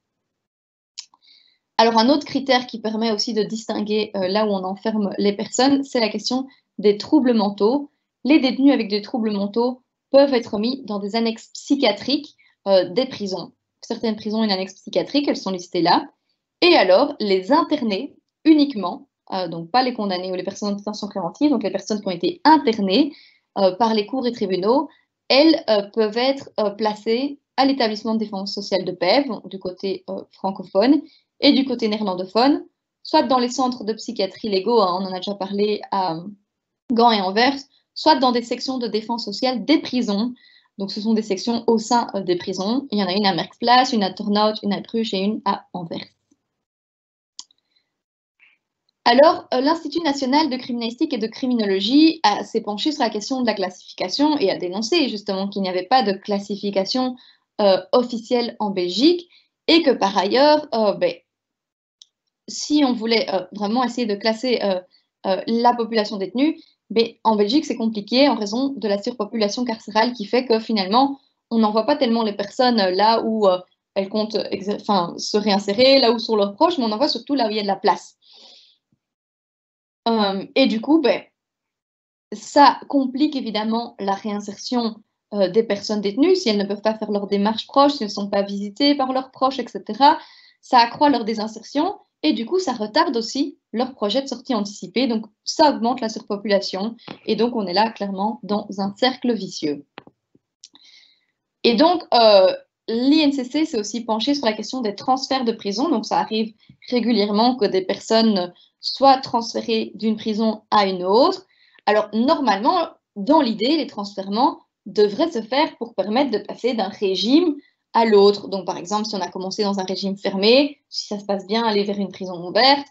Alors, un autre critère qui permet aussi de distinguer là où on enferme les personnes, c'est la question des troubles mentaux. Les détenus avec des troubles mentaux peuvent être mis dans des annexes psychiatriques des prisons. Certaines prisons ont une annexe psychiatrique, elles sont listées là. Et alors, les internés uniquement, donc pas les condamnés ou les personnes en détention préventive, donc les personnes qui ont été internées par les cours et tribunaux, elles peuvent être placées à l'établissement de défense sociale de Pèves, du côté francophone, et du côté néerlandophone, soit dans les centres de psychiatrie légaux, on en a déjà parlé à Gand et Anvers, soit dans des sections de défense sociale des prisons. Donc ce sont des sections au sein des prisons. Il y en a une à Merksplas, une à Turnhout, une à Bruges et une à Anvers. Alors, l'Institut national de criminalistique et de criminologie s'est penché sur la question de la classification et a dénoncé justement qu'il n'y avait pas de classification officielle en Belgique et que par ailleurs, si on voulait vraiment essayer de classer la population détenue, en Belgique, c'est compliqué en raison de la surpopulation carcérale qui fait que finalement, on n'envoie pas tellement les personnes là où elles comptent se réinsérer, là où sont leurs proches, mais on envoie surtout là où il y a de la place. Et du coup, ça complique évidemment la réinsertion des personnes détenues si elles ne peuvent pas faire leur démarche proche, si elles ne sont pas visitées par leurs proches, etc. Ça accroît leur désinsertion et du coup, ça retarde aussi leur projet de sortie anticipée. Donc, ça augmente la surpopulation et donc, on est là clairement dans un cercle vicieux. Et donc, l'INCC s'est aussi penché sur la question des transferts de prison. Donc, ça arrive régulièrement que des personnes soient transférées d'une prison à une autre. Alors, normalement, dans l'idée, les transfèrements devraient se faire pour permettre de passer d'un régime à l'autre. Donc, par exemple, si on a commencé dans un régime fermé, si ça se passe bien, aller vers une prison ouverte,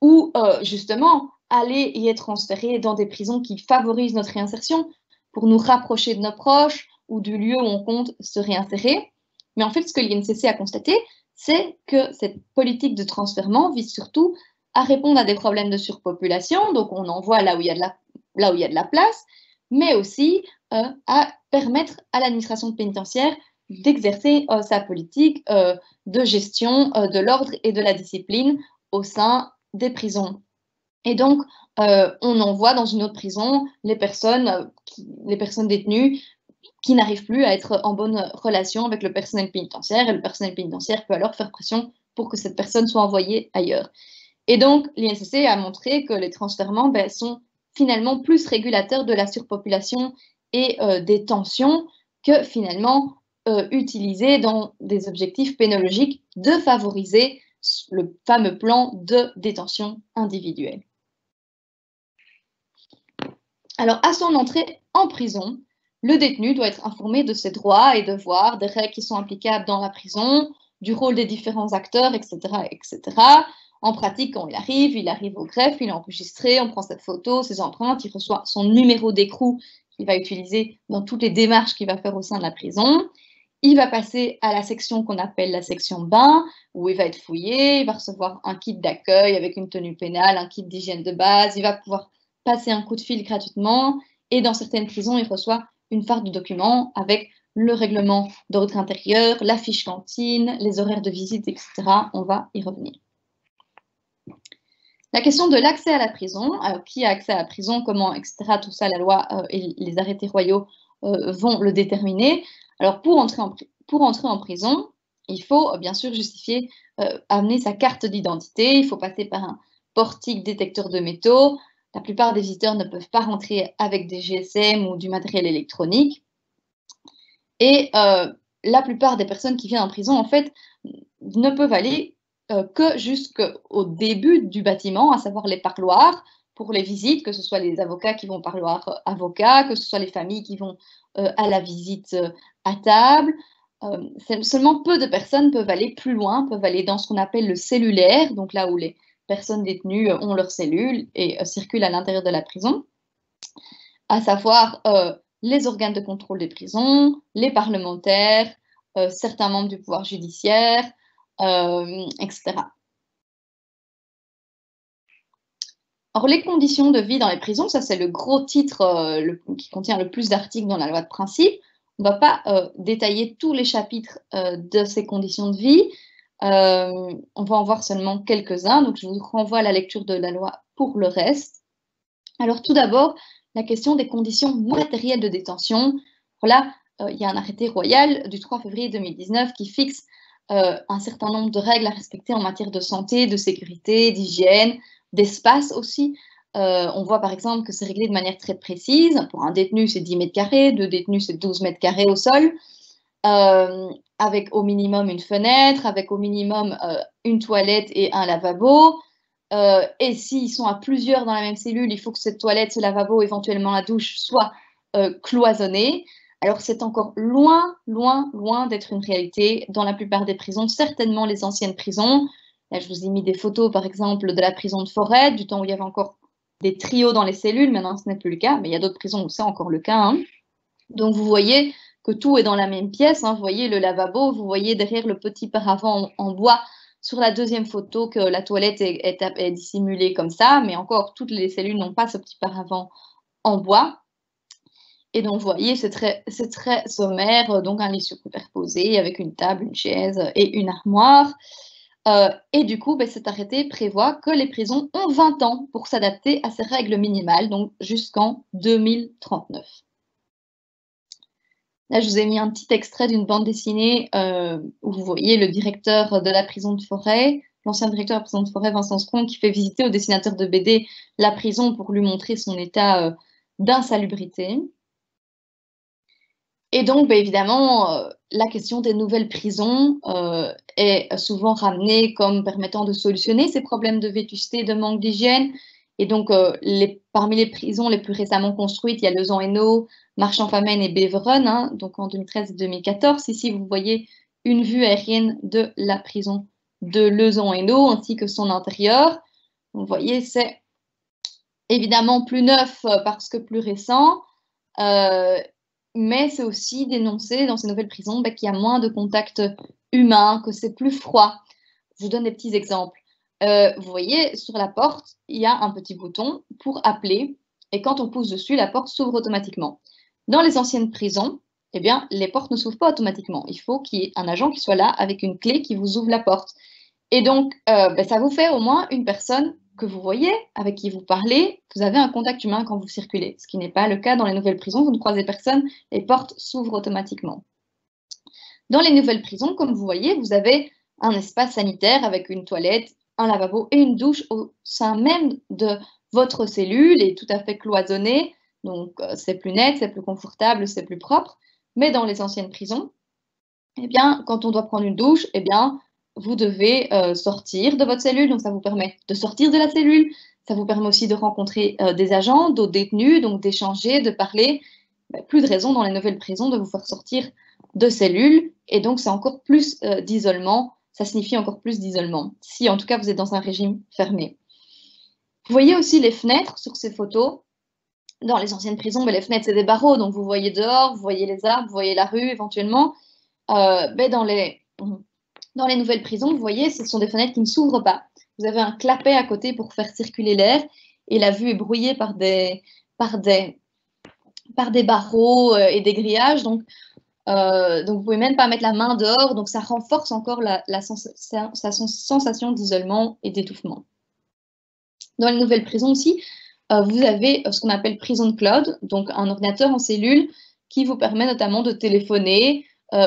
ou justement, aller y être transféré dans des prisons qui favorisent notre réinsertion pour nous rapprocher de nos proches ou du lieu où on compte se réinsérer. Mais en fait, ce que l'INCC a constaté, c'est que cette politique de transfèrement vise surtout à répondre à des problèmes de surpopulation, donc on envoie là où il y a de la place, mais aussi à permettre à l'administration pénitentiaire d'exercer sa politique de gestion de l'ordre et de la discipline au sein des prisons. Et donc, on envoie dans une autre prison les personnes détenues qui n'arrivent plus à être en bonne relation avec le personnel pénitentiaire, et le personnel pénitentiaire peut alors faire pression pour que cette personne soit envoyée ailleurs. Et donc, l'INCC a montré que les transfèrements sont finalement plus régulateurs de la surpopulation et des tensions que finalement utilisés dans des objectifs pénologiques de favoriser le fameux plan de détention individuelle. Alors, à son entrée en prison, le détenu doit être informé de ses droits et devoirs, des règles qui sont applicables dans la prison, du rôle des différents acteurs, etc., etc. En pratique, quand il arrive au greffe, il est enregistré, on prend cette photo, ses empreintes, il reçoit son numéro d'écrou qu'il va utiliser dans toutes les démarches qu'il va faire au sein de la prison. Il va passer à la section qu'on appelle la section bain, où il va être fouillé, il va recevoir un kit d'accueil avec une tenue pénale, un kit d'hygiène de base, il va pouvoir passer un coup de fil gratuitement, et dans certaines prisons, il reçoit une farde de documents avec le règlement d'ordre intérieur, la fiche cantine, les horaires de visite, etc. On va y revenir. La question de l'accès à la prison, alors qui a accès à la prison, comment, etc., tout ça, la loi et les arrêtés royaux vont le déterminer. Alors, pour entrer en prison, il faut bien sûr justifier, amener sa carte d'identité, il faut passer par un portique détecteur de métaux. La plupart des visiteurs ne peuvent pas rentrer avec des GSM ou du matériel électronique. Et la plupart des personnes qui viennent en prison, en fait, ne peuvent aller que jusqu'au début du bâtiment, à savoir les parloirs pour les visites, que ce soit les avocats qui vont au parloir avocat, que ce soit les familles qui vont à la visite à table. Seulement peu de personnes peuvent aller plus loin, peuvent aller dans ce qu'on appelle le cellulaire, donc là où les personnes détenues ont leurs cellules et circulent à l'intérieur de la prison, à savoir les organes de contrôle des prisons, les parlementaires, certains membres du pouvoir judiciaire, etc. Alors, les conditions de vie dans les prisons, ça c'est le gros titre qui contient le plus d'articles dans la loi de principe. On ne va pas détailler tous les chapitres de ces conditions de vie. On va en voir seulement quelques-uns, donc je vous renvoie à la lecture de la loi pour le reste. Alors tout d'abord, la question des conditions matérielles de détention. Voilà, il y a un arrêté royal du 3 février 2019 qui fixe un certain nombre de règles à respecter en matière de santé, de sécurité, d'hygiène, d'espace aussi. On voit par exemple que c'est réglé de manière très précise. Pour un détenu, c'est 10 mètres carrés, deux détenus, c'est 12 mètres carrés au sol, avec au minimum une fenêtre, avec au minimum une toilette et un lavabo. Et s'ils sont à plusieurs dans la même cellule, il faut que cette toilette, ce lavabo, éventuellement la douche, soient cloisonnés. Alors c'est encore loin, loin, loin d'être une réalité dans la plupart des prisons, certainement les anciennes prisons. Là, je vous ai mis des photos, par exemple, de la prison de Forêt, du temps où il y avait encore des trios dans les cellules. Maintenant, ce n'est plus le cas, mais il y a d'autres prisons où c'est encore le cas, hein. Donc, vous voyez que tout est dans la même pièce, hein. Vous voyez le lavabo, vous voyez derrière le petit paravent en bois sur la deuxième photo que la toilette est dissimulée comme ça, mais encore, toutes les cellules n'ont pas ce petit paravent en bois. Et donc, vous voyez, c'est très sommaire, donc un lit superposé avec une table, une chaise et une armoire. Et du coup, cet arrêté prévoit que les prisons ont 20 ans pour s'adapter à ces règles minimales, donc jusqu'en 2039. Là, je vous ai mis un petit extrait d'une bande dessinée où vous voyez le directeur de la prison de Forêt, l'ancien directeur de la prison de Forêt, Vincent Spron, qui fait visiter au dessinateur de BD la prison pour lui montrer son état d'insalubrité. Et donc, évidemment, la question des nouvelles prisons est souvent ramenée comme permettant de solutionner ces problèmes de vétusté, de manque d'hygiène. Et donc, parmi les prisons les plus récemment construites, il y a Lausanne-Hainaut, Marchand-Famenne et Beveren, hein, donc en 2013 et 2014. Ici, vous voyez une vue aérienne de la prison de Lausanne-Hainaut ainsi que son intérieur. Vous voyez, c'est évidemment plus neuf parce que plus récent. Mais c'est aussi dénoncé dans ces nouvelles prisons qu'il y a moins de contact humain, que c'est plus froid. Je vous donne des petits exemples. Vous voyez, sur la porte, il y a un petit bouton pour appeler, et quand on pousse dessus, la porte s'ouvre automatiquement. Dans les anciennes prisons, eh bien, les portes ne s'ouvrent pas automatiquement. Il faut qu'il y ait un agent qui soit là avec une clé qui vous ouvre la porte. Et donc, ça vous fait au moins une personne que vous voyez, avec qui vous parlez, vous avez un contact humain quand vous circulez, ce qui n'est pas le cas dans les nouvelles prisons. Vous ne croisez personne, les portes s'ouvrent automatiquement. Dans les nouvelles prisons, comme vous voyez, vous avez un espace sanitaire avec une toilette, un lavabo et une douche au sein même de votre cellule et tout à fait cloisonné. Donc, c'est plus net, c'est plus confortable, c'est plus propre. Mais dans les anciennes prisons, eh bien, quand on doit prendre une douche, eh bien, vous devez sortir de votre cellule, donc ça vous permet de sortir de la cellule, ça vous permet aussi de rencontrer des agents, d'autres détenus, donc d'échanger, de parler. Plus de raison dans les nouvelles prisons de vous faire sortir de cellules, et donc c'est encore plus d'isolement, ça signifie encore plus d'isolement, si en tout cas vous êtes dans un régime fermé. Vous voyez aussi les fenêtres sur ces photos. Dans les anciennes prisons, les fenêtres, c'est des barreaux, donc vous voyez dehors, vous voyez les arbres, vous voyez la rue éventuellement. Dans les nouvelles prisons, vous voyez, ce sont des fenêtres qui ne s'ouvrent pas. Vous avez un clapet à côté pour faire circuler l'air, et la vue est brouillée par des barreaux et des grillages, donc vous ne pouvez même pas mettre la main dehors, donc ça renforce encore sa sensation d'isolement et d'étouffement. Dans les nouvelles prisons aussi, vous avez ce qu'on appelle prison cloud, donc un ordinateur en cellule qui vous permet notamment de téléphoner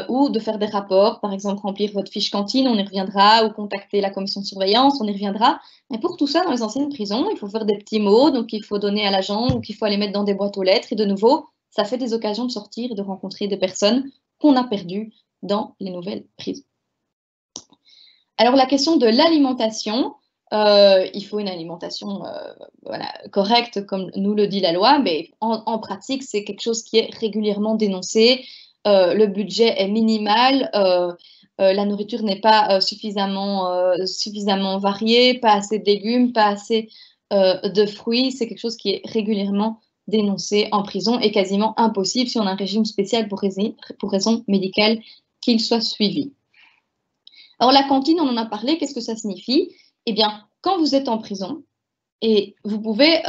ou de faire des rapports, par exemple remplir votre fiche cantine, on y reviendra, ou contacter la commission de surveillance, on y reviendra. Mais pour tout ça, dans les anciennes prisons, il faut faire des petits mots, donc il faut donner à l'agent ou qu'il faut aller mettre dans des boîtes aux lettres, et de nouveau, ça fait des occasions de sortir et de rencontrer des personnes qu'on a perdues dans les nouvelles prisons. Alors la question de l'alimentation, il faut une alimentation correcte, comme nous le dit la loi, mais en pratique, c'est quelque chose qui est régulièrement dénoncé. Le budget est minimal, la nourriture n'est pas suffisamment variée, pas assez de légumes, pas assez de fruits. C'est quelque chose qui est régulièrement dénoncé en prison et quasiment impossible si on a un régime spécial pour raison médicale qu'il soit suivi. Alors la cantine, on en a parlé, qu'est-ce que ça signifie? Eh bien, quand vous êtes en prison, et vous pouvez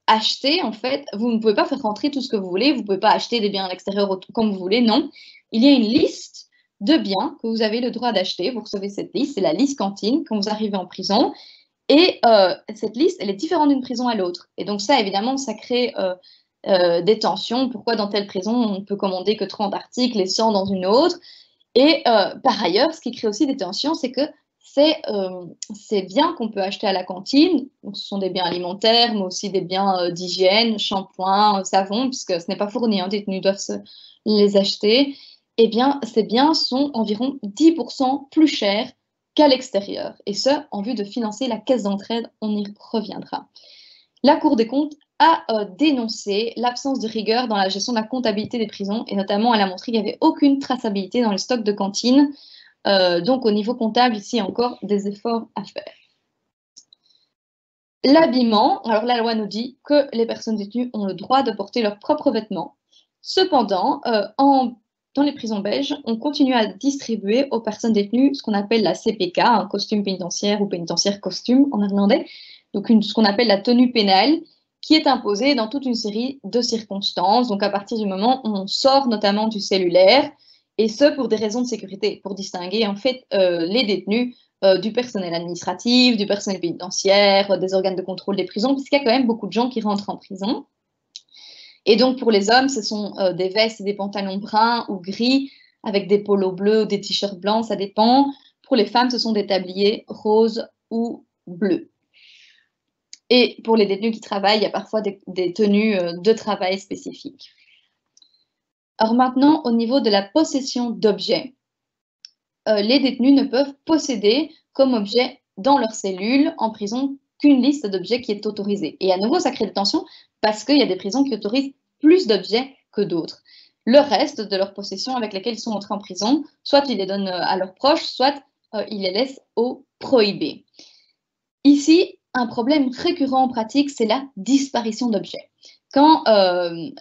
acheter, en fait, vous ne pouvez pas faire rentrer tout ce que vous voulez, vous ne pouvez pas acheter des biens à l'extérieur comme vous voulez, non. Il y a une liste de biens que vous avez le droit d'acheter, vous recevez cette liste, c'est la liste cantine quand vous arrivez en prison, et cette liste, elle est différente d'une prison à l'autre. Et donc ça, évidemment, ça crée des tensions. Pourquoi dans telle prison, on ne peut commander que 30 articles et 100 dans une autre? Et par ailleurs, ce qui crée aussi des tensions, c'est que ces biens qu'on peut acheter à la cantine, donc ce sont des biens alimentaires, mais aussi des biens d'hygiène, shampoing, savon, puisque ce n'est pas fourni, détenus doivent les acheter. Eh bien, ces biens sont environ 10% plus chers qu'à l'extérieur, et ce, en vue de financer la caisse d'entraide, on y reviendra. La Cour des comptes a dénoncé l'absence de rigueur dans la gestion de la comptabilité des prisons, et notamment elle a montré qu'il n'y avait aucune traçabilité dans les stocks de cantine. Donc au niveau comptable, ici, il y a encore des efforts à faire. L'habillement, alors la loi nous dit que les personnes détenues ont le droit de porter leurs propres vêtements. Cependant, dans les prisons belges, on continue à distribuer aux personnes détenues ce qu'on appelle la CPK, un costume pénitentiaire ou pénitentiaire costume en irlandais, donc ce qu'on appelle la tenue pénale, qui est imposée dans toute une série de circonstances. Donc à partir du moment où on sort notamment du cellulaire, et ce pour des raisons de sécurité, pour distinguer en fait les détenus du personnel administratif, du personnel pénitentiaire, des organes de contrôle des prisons, puisqu'il y a quand même beaucoup de gens qui rentrent en prison. Et donc pour les hommes, ce sont des vestes et des pantalons bruns ou gris, avec des polos bleus ou des t-shirts blancs, ça dépend. Pour les femmes, ce sont des tabliers roses ou bleus. Et pour les détenus qui travaillent, il y a parfois des tenues de travail spécifiques. Alors maintenant, au niveau de la possession d'objets, les détenus ne peuvent posséder comme objet dans leur cellule en prison qu'une liste d'objets qui est autorisée. Et à nouveau, ça crée des tensions parce qu'il y a des prisons qui autorisent plus d'objets que d'autres. Le reste de leur possession avec lesquelles ils sont entrés en prison, soit ils les donnent à leurs proches, soit ils les laissent aux prohibés. Ici, un problème récurrent en pratique, c'est la disparition d'objets. Quand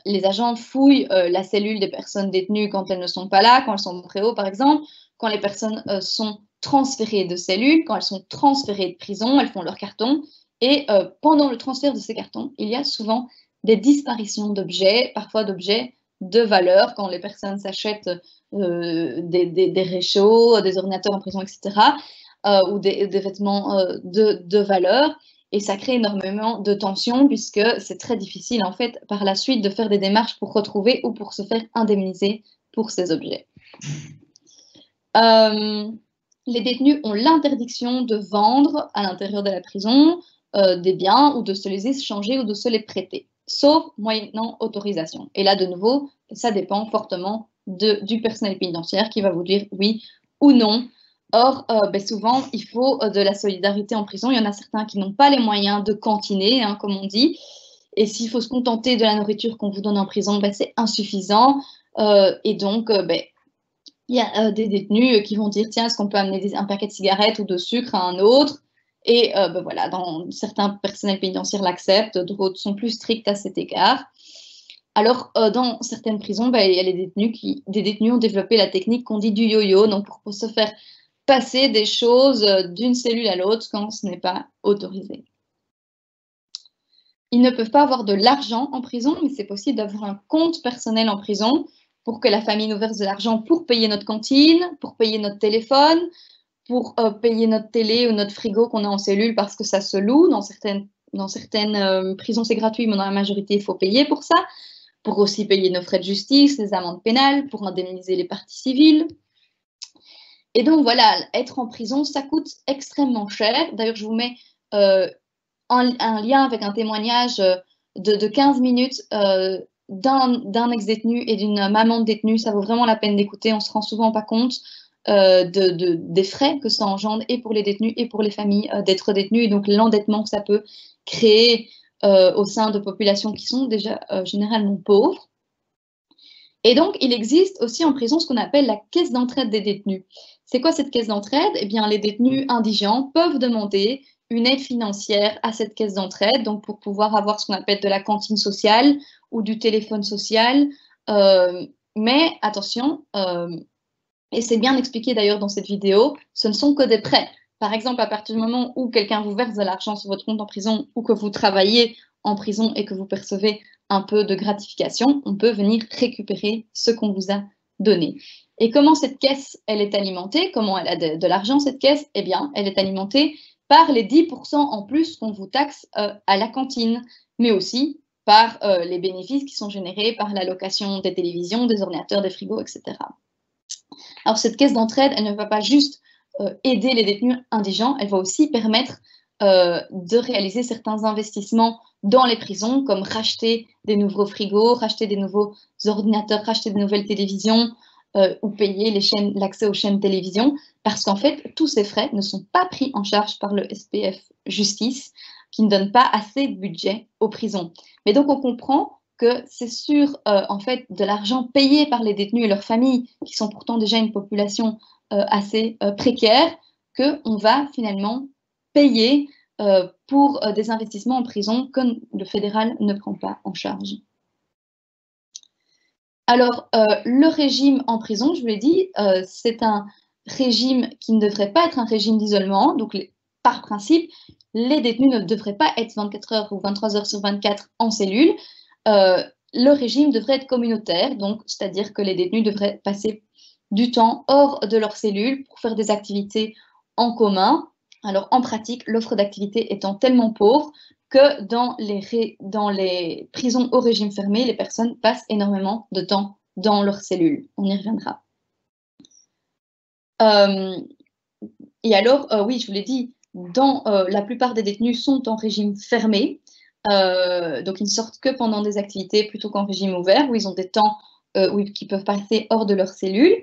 les agents fouillent la cellule des personnes détenues quand elles ne sont pas là, quand elles sont au préau par exemple, quand les personnes sont transférées de cellules, quand elles sont transférées de prison, elles font leur carton, et pendant le transfert de ces cartons, il y a souvent des disparitions d'objets, parfois d'objets de valeur, quand les personnes s'achètent des réchauds, des ordinateurs en prison, etc., ou des vêtements de valeur. Et ça crée énormément de tensions puisque c'est très difficile en fait par la suite de faire des démarches pour retrouver ou pour se faire indemniser pour ces objets. Les détenus ont l'interdiction de vendre à l'intérieur de la prison des biens ou de se les échanger ou de se les prêter, sauf moyennant autorisation. Et là, de nouveau, ça dépend fortement du personnel pénitentiaire qui va vous dire oui ou non. Or, souvent, il faut de la solidarité en prison. Il y en a certains qui n'ont pas les moyens de cantiner, comme on dit. Et s'il faut se contenter de la nourriture qu'on vous donne en prison, c'est insuffisant. Et donc, Il y a des détenus qui vont dire, tiens, est-ce qu'on peut amener un paquet de cigarettes ou de sucre à un autre? Et ben voilà, certains personnels pénitentiaires l'acceptent, d'autres sont plus stricts à cet égard. Alors, dans certaines prisons, ben, il y a des détenus ont développé la technique qu'on dit du yo-yo, donc pour se faire passer des choses d'une cellule à l'autre quand ce n'est pas autorisé. Ils ne peuvent pas avoir de l'argent en prison, mais c'est possible d'avoir un compte personnel en prison pour que la famille nous verse de l'argent pour payer notre cantine, pour payer notre téléphone, pour payer notre télé ou notre frigo qu'on a en cellule parce que ça se loue. Dans certaines prisons, c'est gratuit, mais dans la majorité, il faut payer pour ça. Pour aussi payer nos frais de justice, les amendes pénales, pour indemniser les parties civiles. Et donc voilà, être en prison, ça coûte extrêmement cher. D'ailleurs, je vous mets un lien avec un témoignage de 15 minutes d'un ex-détenu et d'une maman de détenu. Ça vaut vraiment la peine d'écouter. On ne se rend souvent pas compte des frais que ça engendre et pour les détenus et pour les familles d'être détenus, et donc l'endettement que ça peut créer au sein de populations qui sont déjà généralement pauvres. Et donc, il existe aussi en prison ce qu'on appelle la caisse d'entraide des détenus. C'est quoi cette caisse d'entraide? Eh bien, les détenus indigents peuvent demander une aide financière à cette caisse d'entraide, donc pour pouvoir avoir ce qu'on appelle de la cantine sociale ou du téléphone social. Mais attention, et c'est bien expliqué d'ailleurs dans cette vidéo, ce ne sont que des prêts. Par exemple, à partir du moment où quelqu'un vous verse de l'argent sur votre compte en prison ou que vous travaillez en prison et que vous percevez un peu de gratification, on peut venir récupérer ce qu'on vous a donné. Et comment cette caisse, elle est alimentée? Comment elle a de l'argent, cette caisse? Eh bien, elle est alimentée par les 10% en plus qu'on vous taxe à la cantine, mais aussi par les bénéfices qui sont générés par la location des télévisions, des ordinateurs, des frigos, etc. Alors, cette caisse d'entraide, elle ne va pas juste aider les détenus indigents, elle va aussi permettre de réaliser certains investissements dans les prisons, comme racheter des nouveaux frigos, racheter des nouveaux ordinateurs, racheter des nouvelles télévisions ou payer l'accès aux chaînes de télévision, parce qu'en fait, tous ces frais ne sont pas pris en charge par le SPF Justice, qui ne donne pas assez de budget aux prisons. Mais donc, on comprend que c'est sur en fait, de l'argent payé par les détenus et leurs familles, qui sont pourtant déjà une population assez précaire, qu'on va finalement payer pour des investissements en prison que le fédéral ne prend pas en charge. Alors, le régime en prison, je vous l'ai dit, c'est un régime qui ne devrait pas être un régime d'isolement. Donc, par principe, les détenus ne devraient pas être 24 heures ou 23 heures sur 24 en cellule. Le régime devrait être communautaire, donc c'est-à-dire que les détenus devraient passer du temps hors de leur cellule pour faire des activités en commun. Alors, en pratique, l'offre d'activités étant tellement pauvre que dans les prisons au régime fermé, les personnes passent énormément de temps dans leurs cellules. On y reviendra. Et alors, oui, je vous l'ai dit, la plupart des détenus sont en régime fermé, donc ils ne sortent que pendant des activités plutôt qu'en régime ouvert, où ils ont des temps qui peuvent passer hors de leur cellule,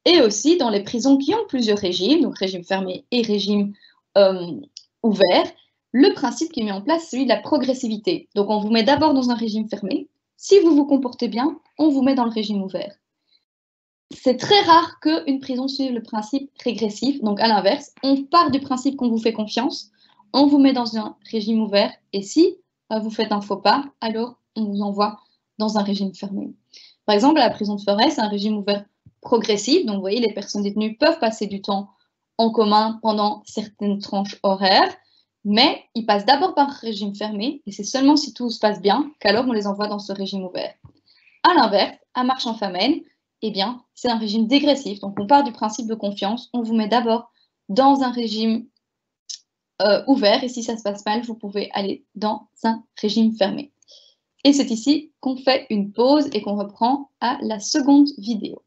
et aussi dans les prisons qui ont plusieurs régimes, donc régime fermé et régime ouvert. Le principe qui est mis en place, c'est celui de la progressivité. Donc, on vous met d'abord dans un régime fermé. Si vous vous comportez bien, on vous met dans le régime ouvert. C'est très rare qu'une prison suive le principe régressif. Donc, à l'inverse, on part du principe qu'on vous fait confiance, on vous met dans un régime ouvert, et si vous faites un faux pas, alors on vous envoie dans un régime fermé. Par exemple, à la prison de Forêt, c'est un régime ouvert progressif. Donc, vous voyez, les personnes détenues peuvent passer du temps en commun pendant certaines tranches horaires, mais ils passent d'abord par un régime fermé, et c'est seulement si tout se passe bien qu'alors on les envoie dans ce régime ouvert. À l'inverse, à Marchand-Famenne, eh bien, c'est un régime dégressif, donc on part du principe de confiance, on vous met d'abord dans un régime ouvert, et si ça se passe mal, vous pouvez aller dans un régime fermé. Et c'est ici qu'on fait une pause et qu'on reprend à la seconde vidéo.